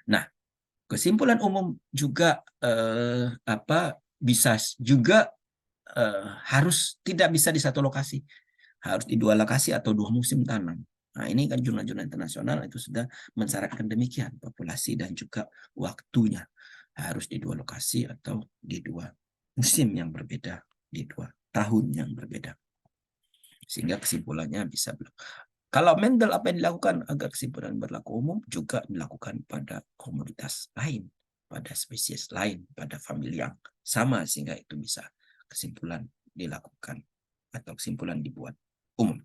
Nah, kesimpulan umum juga bisa juga harus tidak bisa di satu lokasi, harus di 2 lokasi atau 2 musim tanam. Nah, ini kan jurnal-jurnal internasional itu sudah mensyaratkan demikian, populasi dan juga waktunya harus di dua lokasi atau di dua musim yang berbeda, di dua tahun yang berbeda. Sehingga kesimpulannya bisa kalau Mendel apa yang dilakukan agar kesimpulan berlaku umum juga dilakukan pada komoditas lain, pada spesies lain, pada famili yang sama, sehingga itu bisa kesimpulan dilakukan atau kesimpulan dibuat umum.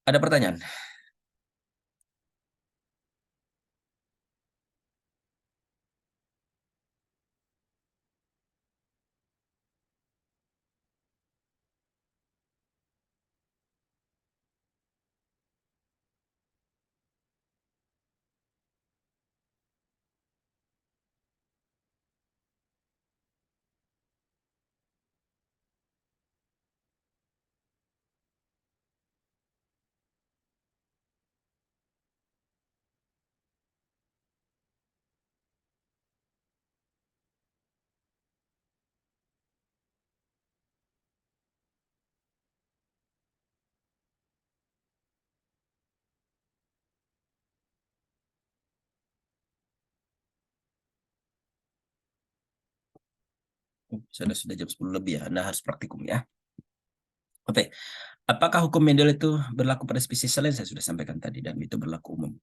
Ada pertanyaan? Sudah jam 10 lebih ya, Anda harus praktikum ya. Oke, apakah hukum Mendel itu berlaku pada spesies lain? Saya sudah sampaikan tadi, dan itu berlaku umum.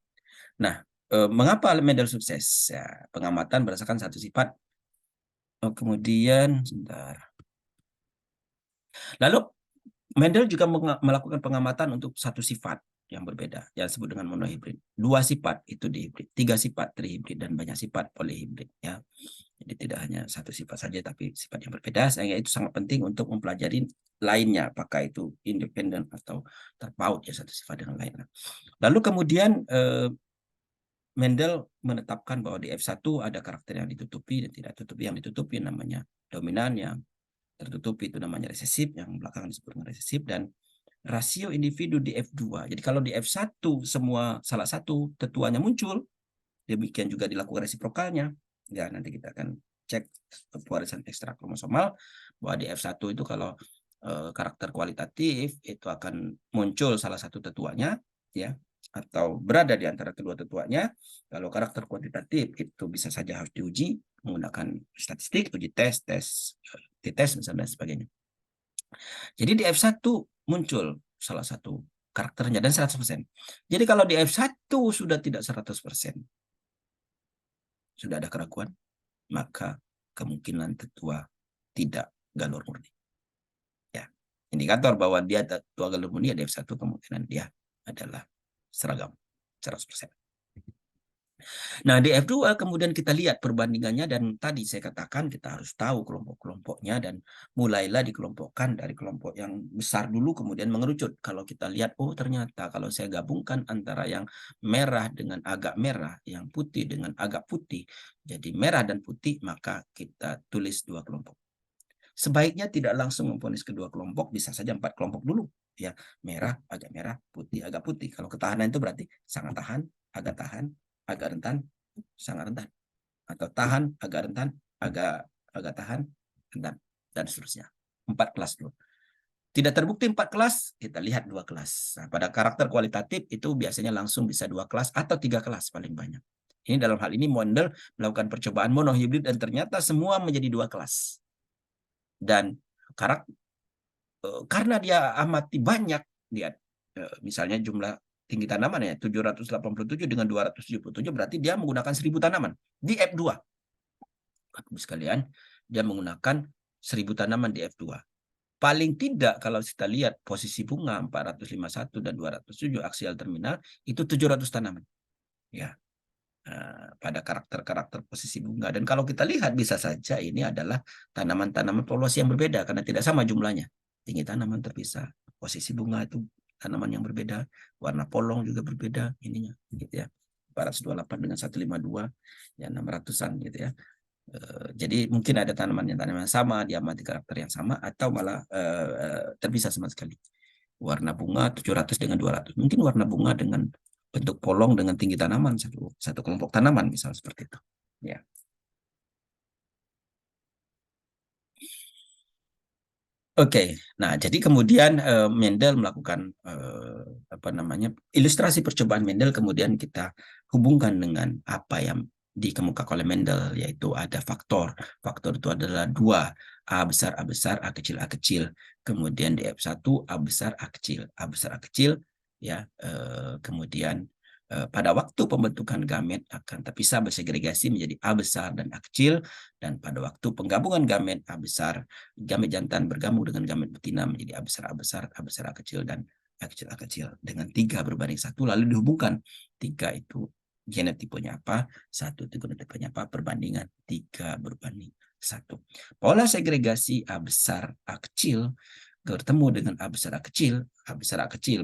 Nah, mengapa Mendel sukses? Ya, pengamatan berdasarkan satu sifat. Kemudian, sebentar. Lalu, Mendel juga melakukan pengamatan untuk satu sifat yang berbeda, yang disebut dengan monohibrid. 2 sifat itu dihibrid, 3 sifat trihibrid, dan banyak sifat polihibrid. Ya. Jadi tidak hanya satu sifat saja, tapi sifat yang berbeda, sehingga itu sangat penting untuk mempelajari lainnya, apakah itu independen atau terpaut ya satu sifat dengan lainnya. Lalu kemudian Mendel menetapkan bahwa di F1 ada karakter yang ditutupi dan tidak tutupi. Yang ditutupi namanya dominan, yang tertutupi itu namanya resesif, yang belakangan disebut dengan resesif, dan rasio individu di F2. Jadi kalau di F1 semua salah satu tetuanya muncul, demikian juga dilakukan resiprokalnya. Ya, nanti kita akan cek pewarisan ekstra kromosomal bahwa di F1 itu kalau karakter kualitatif itu akan muncul salah satu tetuanya, ya, atau berada di antara kedua tetuanya. Kalau karakter kuantitatif itu bisa saja harus diuji menggunakan statistik, uji tes, t-test misalnya dan sebagainya. Jadi di F1 muncul salah satu karakternya dan 100%. Jadi kalau di F1 sudah tidak 100%, sudah ada keraguan, maka kemungkinan tetua tidak galur murni. Ya, indikator bahwa dia tetua galur murni ada F1, kemungkinan dia adalah seragam 100%. Nah, di F2 kemudian kita lihat perbandingannya, dan tadi saya katakan kita harus tahu kelompok-kelompoknya, dan mulailah dikelompokkan dari kelompok yang besar dulu kemudian mengerucut. Kalau kita lihat, oh ternyata kalau saya gabungkan antara yang merah dengan agak merah, yang putih dengan agak putih, jadi merah dan putih, maka kita tulis 2 kelompok. Sebaiknya tidak langsung memvonis kedua kelompok, bisa saja 4 kelompok dulu. Ya, merah, agak merah, putih, agak putih. Kalau ketahanan itu berarti sangat tahan, agak rentan, sangat rentan. Atau tahan, agak rentan, agak tahan, rentan, dan seterusnya. 4 kelas dulu. Tidak terbukti 4 kelas, kita lihat 2 kelas. Nah, pada karakter kualitatif itu biasanya langsung bisa 2 kelas atau 3 kelas paling banyak. Ini dalam hal ini Mendel melakukan percobaan monohibrid dan ternyata semua menjadi 2 kelas. Dan karena dia amati banyak, dia misalnya jumlah tinggi tanaman ya 787 dengan 277, berarti dia menggunakan 1000 tanaman di F2. Sekalian, dia menggunakan 1000 tanaman di F2. Paling tidak kalau kita lihat posisi bunga 451 dan 207 aksial terminal itu 700 tanaman. Ya. Pada karakter-karakter posisi bunga. Dan kalau kita lihat bisa saja ini adalah tanaman-tanaman populasi yang berbeda karena tidak sama jumlahnya. Tinggi tanaman terpisah, posisi bunga itu tanaman yang berbeda, warna polong juga berbeda ininya gitu ya. 428 dengan 152 ya 600-an gitu ya. Jadi mungkin ada tanaman yang sama, diamati karakter yang sama, atau malah terpisah sama sekali. Warna bunga 700 dengan 200. Mungkin warna bunga dengan bentuk polong dengan tinggi tanaman, satu kelompok tanaman misal seperti itu. Ya. Oke, nah jadi kemudian Mendel melakukan ilustrasi percobaan Mendel, kemudian kita hubungkan dengan apa yang dikemukakan oleh Mendel, yaitu ada faktor. Faktor itu adalah 2, A besar, A besar, A kecil, A kecil. Kemudian di F1 A besar, A kecil, A besar, A kecil. Ya, kemudian pada waktu pembentukan gamet akan terpisah bersegregasi menjadi A besar dan A kecil, dan pada waktu penggabungan gamet A besar, gamet jantan bergabung dengan gamet betina menjadi A besar, A besar, A besar, A kecil, dan A kecil, A kecil dengan 3 berbanding 1, lalu dihubungkan 3 itu genotipenya apa, 1 itu genotipenya apa, perbandingan 3 berbanding 1. Pola segregasi A besar, A kecil bertemu dengan A besar, A kecil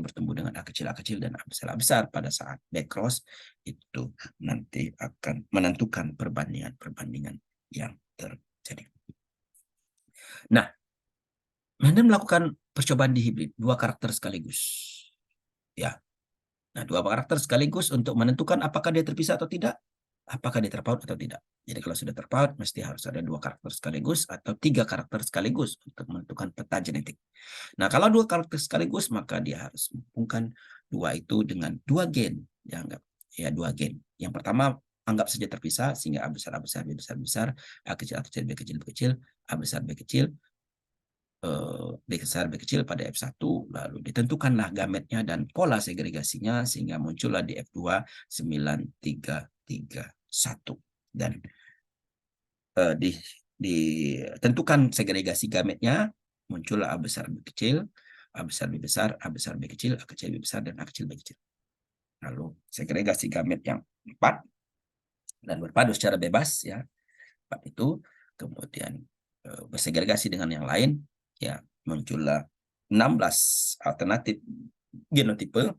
bertemu dengan A kecil, dan A besar pada saat backcross itu nanti akan menentukan perbandingan yang terjadi. Nah, Mendel melakukan percobaan di hibrid, 2 karakter sekaligus. Ya. Nah, 2 karakter sekaligus untuk menentukan apakah dia terpisah atau tidak, apakah dia terpaut atau tidak. Jadi kalau sudah terpaut, mesti harus ada 2 karakter sekaligus atau 3 karakter sekaligus untuk menentukan peta genetik. Nah, kalau 2 karakter sekaligus, maka dia harus menghubungkan 2 itu dengan 2 gen. Dianggap ya 2 gen. Yang pertama, anggap saja terpisah, sehingga A besar, B besar, A kecil, B kecil, A besar, B kecil, B besar, B kecil pada F1, lalu ditentukanlah gametnya dan pola segregasinya, sehingga muncullah di F2 9331. Dan ditentukan segregasi gametnya, muncullah A besar, B kecil, A besar, B besar, A besar, B kecil, A kecil, B besar, dan A kecil, B kecil. Lalu segregasi gamet yang 4 dan berpadu secara bebas, ya, 4 itu kemudian bersegregasi dengan yang lain, ya, muncullah 16 alternatif genotipe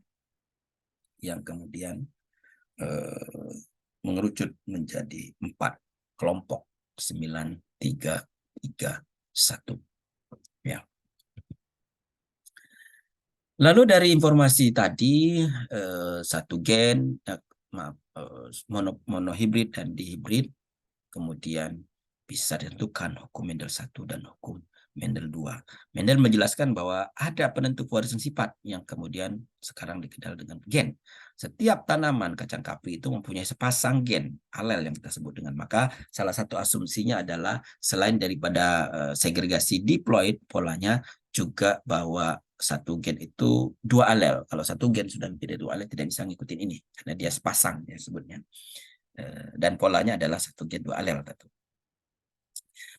yang kemudian mengerucut menjadi 4 kelompok 9331. Ya. Lalu dari informasi tadi, satu gen, monohibrid dan dihibrid, kemudian bisa ditentukan hukum Mendel 1 dan hukum Mendel 2. Mendel menjelaskan bahwa ada penentu pewarisan sifat yang kemudian sekarang dikenal dengan gen. Setiap tanaman kacang kapri itu mempunyai sepasang gen alel yang kita sebut dengan. Maka salah satu asumsinya adalah selain daripada segregasi diploid polanya, juga bahwa satu gen itu 2 alel. Kalau satu gen sudah tidak 2 alel, tidak bisa ngikutin ini karena dia sepasang ya sebutnya. Dan polanya adalah 1 gen 2 alel.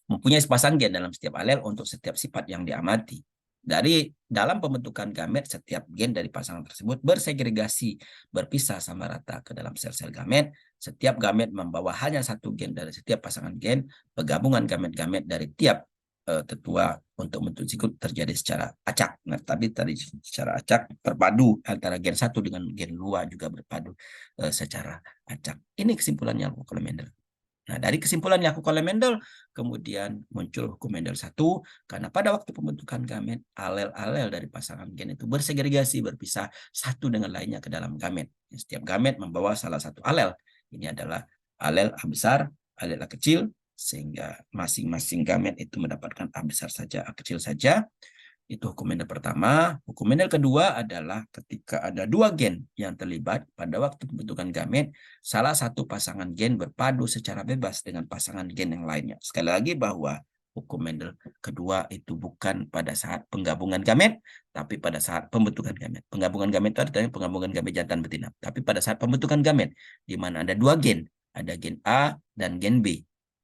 Mempunyai sepasang gen dalam setiap alel untuk setiap sifat yang diamati. Dari dalam pembentukan gamet, setiap gen dari pasangan tersebut bersegregasi, berpisah sama rata ke dalam sel-sel gamet. Setiap gamet membawa hanya 1 gen dari setiap pasangan gen. Penggabungan gamet-gamet dari tiap tetua untuk bentuk sikut terjadi secara acak. Nah, tadi secara acak terpadu antara gen 1 dengan gen 2 juga berpadu secara acak. Ini kesimpulannya oleh Mendel. Nah, dari kesimpulan yang dilakukan oleh Mendel, kemudian muncul hukum Mendel 1, karena pada waktu pembentukan gamet, alel-alel dari pasangan gen itu bersegregasi, berpisah satu dengan lainnya ke dalam gamet. Setiap gamet membawa salah satu alel. Ini adalah alel A besar, alel A kecil, sehingga masing-masing gamet itu mendapatkan A besar saja, A kecil saja. Itu hukum Mendel pertama. Hukum Mendel kedua adalah ketika ada 2 gen yang terlibat pada waktu pembentukan gamet, salah satu pasangan gen berpadu secara bebas dengan pasangan gen yang lainnya. Sekali lagi bahwa hukum Mendel kedua itu bukan pada saat penggabungan gamet, tapi pada saat pembentukan gamet. Penggabungan gamet itu artinya penggabungan gamet jantan betina. Tapi pada saat pembentukan gamet, di mana ada 2 gen, ada gen A dan gen B.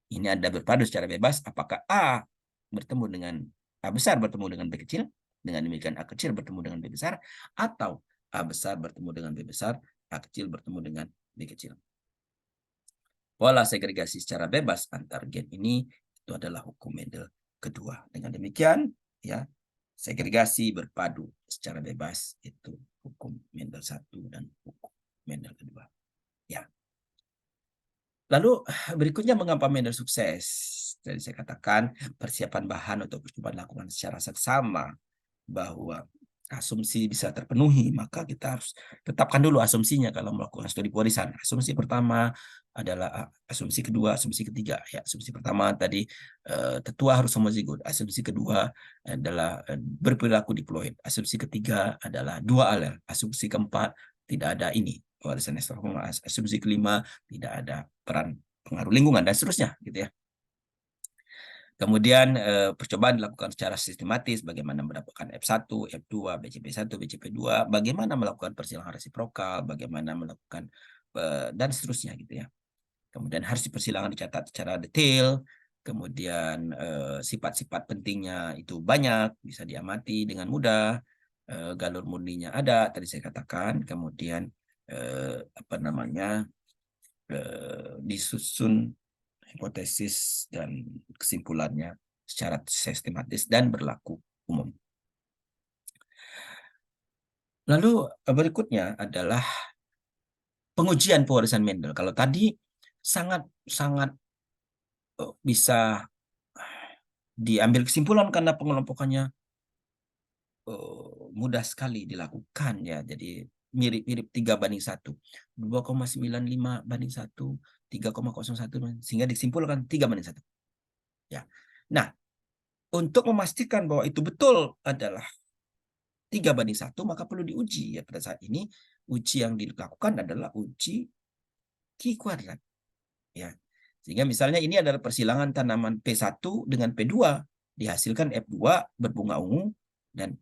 Ini ada berpadu secara bebas, apakah A bertemu dengan A besar bertemu dengan B kecil, dengan demikian A kecil bertemu dengan B besar, atau A besar bertemu dengan B besar, A kecil bertemu dengan B kecil. Pola segregasi secara bebas antar gen ini itu adalah hukum Mendel kedua. Dengan demikian, ya, segregasi berpadu secara bebas itu hukum Mendel 1 dan hukum Mendel kedua. Ya. Lalu berikutnya mengapa Mendel sukses? Jadi saya katakan persiapan bahan untuk percobaan lakukan secara seksama, bahwa asumsi bisa terpenuhi, maka kita harus tetapkan dulu asumsinya kalau melakukan studi pewarisan. Asumsi pertama adalah asumsi kedua, asumsi ketiga. Ya, asumsi pertama tadi tetua harus homozigot. Asumsi kedua adalah berperilaku diploid. Asumsi ketiga adalah dua alel. Asumsi keempat tidak ada ini warisan ekstrakorporal. Asumsi kelima tidak ada peran pengaruh lingkungan dan seterusnya, gitu ya. Kemudian percobaan dilakukan secara sistematis, bagaimana mendapatkan F1, F2, BCP1, BCP2, bagaimana melakukan persilangan resiprokal, bagaimana melakukan dan seterusnya, gitu ya. Kemudian harus persilangan dicatat secara detail, kemudian sifat-sifat pentingnya itu banyak, bisa diamati dengan mudah, galur murninya ada, tadi saya katakan, kemudian disusun hipotesis dan kesimpulannya secara sistematis dan berlaku umum. Lalu berikutnya adalah pengujian pewarisan Mendel. Kalau tadi sangat bisa diambil kesimpulan karena pengelompokannya mudah sekali dilakukan ya. Jadi mirip-mirip 3:1, 2,95:1, 3,01, sehingga disimpulkan 3:1. Ya. Nah, untuk memastikan bahwa itu betul adalah 3:1, maka perlu diuji. Ya, pada saat ini uji yang dilakukan adalah uji Q kuadrat. Ya. Sehingga misalnya ini adalah persilangan tanaman P1 dengan P2, dihasilkan F2 berbunga ungu dan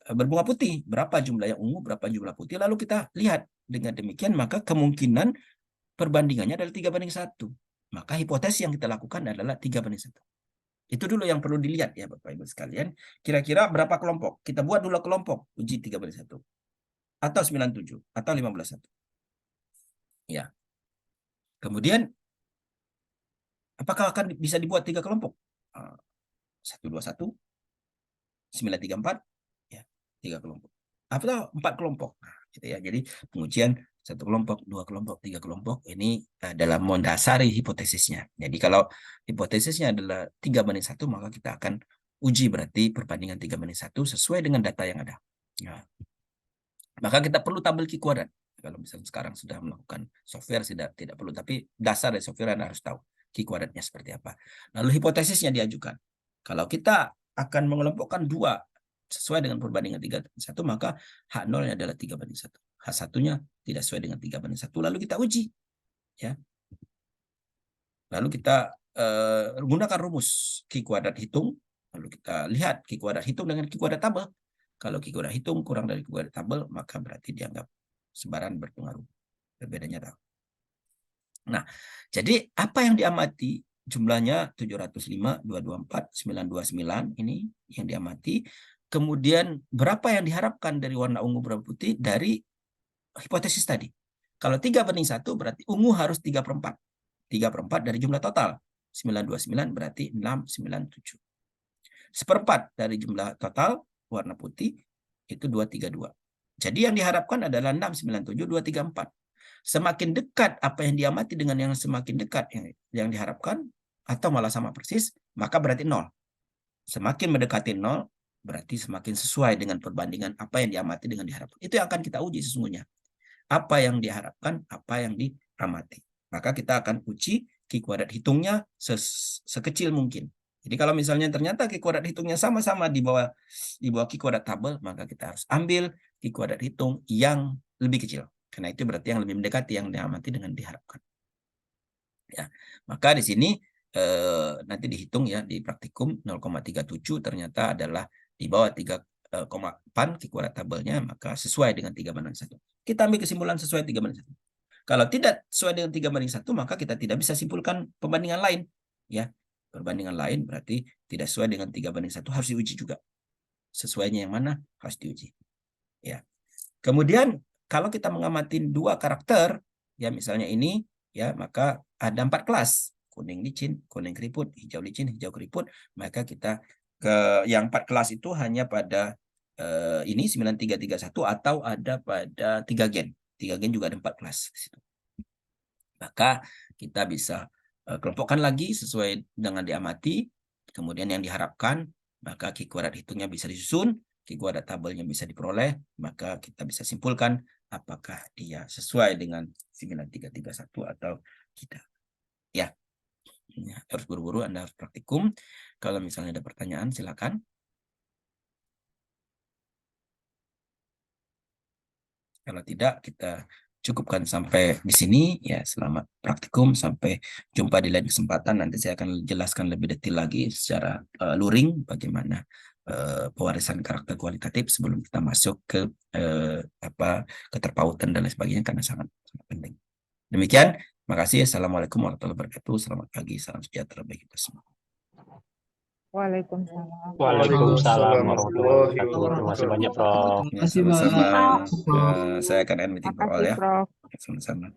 berbunga putih. Berapa jumlah yang ungu, berapa jumlah putih, lalu kita lihat. Dengan demikian maka kemungkinan perbandingannya adalah 3:1. Maka hipotesis yang kita lakukan adalah 3:1. Itu dulu yang perlu dilihat ya Bapak Ibu sekalian. Kira-kira berapa kelompok? Kita buat dulu kelompok uji 3:1. Atau 97 atau 15:1. Ya. Kemudian apakah akan bisa dibuat 3 kelompok? 121, 934, ya, 3 kelompok. Atau 4 kelompok. Nah, gitu ya. Jadi pengujian 1 kelompok, 2 kelompok, 3 kelompok ini dalam mendasari hipotesisnya. Jadi kalau hipotesisnya adalah 3:1, maka kita akan uji berarti perbandingan 3:1 sesuai dengan data yang ada. Ya. Maka kita perlu tabel Q kuadrat. Kalau misalnya sekarang sudah melakukan software tidak perlu, tapi dasar dari software Anda harus tahu Q kuadratnya seperti apa. Lalu hipotesisnya diajukan. Kalau kita akan mengelompokkan 2 sesuai dengan perbandingan 3:1, maka H0-nya adalah 3:1. H1-nya tidak sesuai dengan 3:1. Lalu kita uji. Ya. Lalu kita gunakan rumus Q kuadrat hitung. Lalu kita lihat Q kuadrat hitung dengan Q kuadrat tabel. Kalau Q kuadrat hitung kurang dari Q kuadrat tabel, maka berarti dianggap sebaran berpengaruh. Perbedaannya tahu. Nah, jadi apa yang diamati? Jumlahnya 705, 224, 929 ini yang diamati. Kemudian berapa yang diharapkan dari warna ungu berapa putih dari hipotesis tadi. Kalau 3:1 berarti ungu harus 3/4. 3/4 dari jumlah total. 929 berarti 697. 1/4 dari jumlah total warna putih itu 232. Jadi yang diharapkan adalah 697, 234. Semakin dekat apa yang diamati dengan yang semakin dekat yang diharapkan, atau malah sama persis, maka berarti 0. Semakin mendekati 0, berarti semakin sesuai dengan perbandingan apa yang diamati dengan diharapkan. Itu yang akan kita uji sesungguhnya. Apa yang diharapkan, apa yang diamati. Maka kita akan uji Q kuadrat hitungnya sekecil mungkin. Jadi kalau misalnya ternyata Q kuadrat hitungnya sama-sama di bawah Q kuadrat tabel, maka kita harus ambil Q kuadrat hitung yang lebih kecil. Karena itu berarti yang lebih mendekati yang diamati dengan diharapkan. Ya, maka di sini nanti dihitung ya di praktikum 0,37 ternyata adalah di bawah 3,8 Q kuadrat tabelnya, maka sesuai dengan 3:1. Kita ambil kesimpulan sesuai 3:1. Kalau tidak sesuai dengan 3:1, maka kita tidak bisa simpulkan pembandingan lain. Ya, perbandingan lain berarti tidak sesuai dengan 3:1 harus diuji juga. Sesuainya yang mana harus diuji. Ya. Kemudian kalau kita mengamati 2 karakter, ya misalnya ini, ya maka ada 4 kelas. Kuning licin, kuning keriput, hijau licin, hijau keriput. Maka kita yang 4 kelas itu hanya pada ini 9331 atau ada pada 3 gen. 3 gen juga ada 4 kelas. Maka kita bisa kelompokkan lagi sesuai dengan diamati, kemudian yang diharapkan, maka Q kuadrat hitungnya bisa disusun, Q kuadrat tabelnya bisa diperoleh, maka kita bisa simpulkan apakah dia sesuai dengan 9331 atau tidak. Ya, harus buru-buru, Anda harus praktikum. Kalau misalnya ada pertanyaan, silakan. Kalau tidak, kita cukupkan sampai di sini. Ya, selamat praktikum. Sampai jumpa di lain kesempatan. Nanti saya akan jelaskan lebih detail lagi secara luring bagaimana pewarisan karakter kualitatif sebelum kita masuk ke keterpautan dan lain sebagainya, karena sangat penting. Demikian, makasih. Assalamualaikum warahmatullahi wabarakatuh. Selamat pagi, salam sejahtera bagi kita semua. Waalaikumsalam. Waalaikumsalam warahmatullahi warahmatullahi wabarakatuh. Terima kasih banyak, wabarakatuh. Prof. Ya, Terima kasih sama-sama. Pak. Saya akan end meeting for all Makasih, ya. Prof. Sama-sama.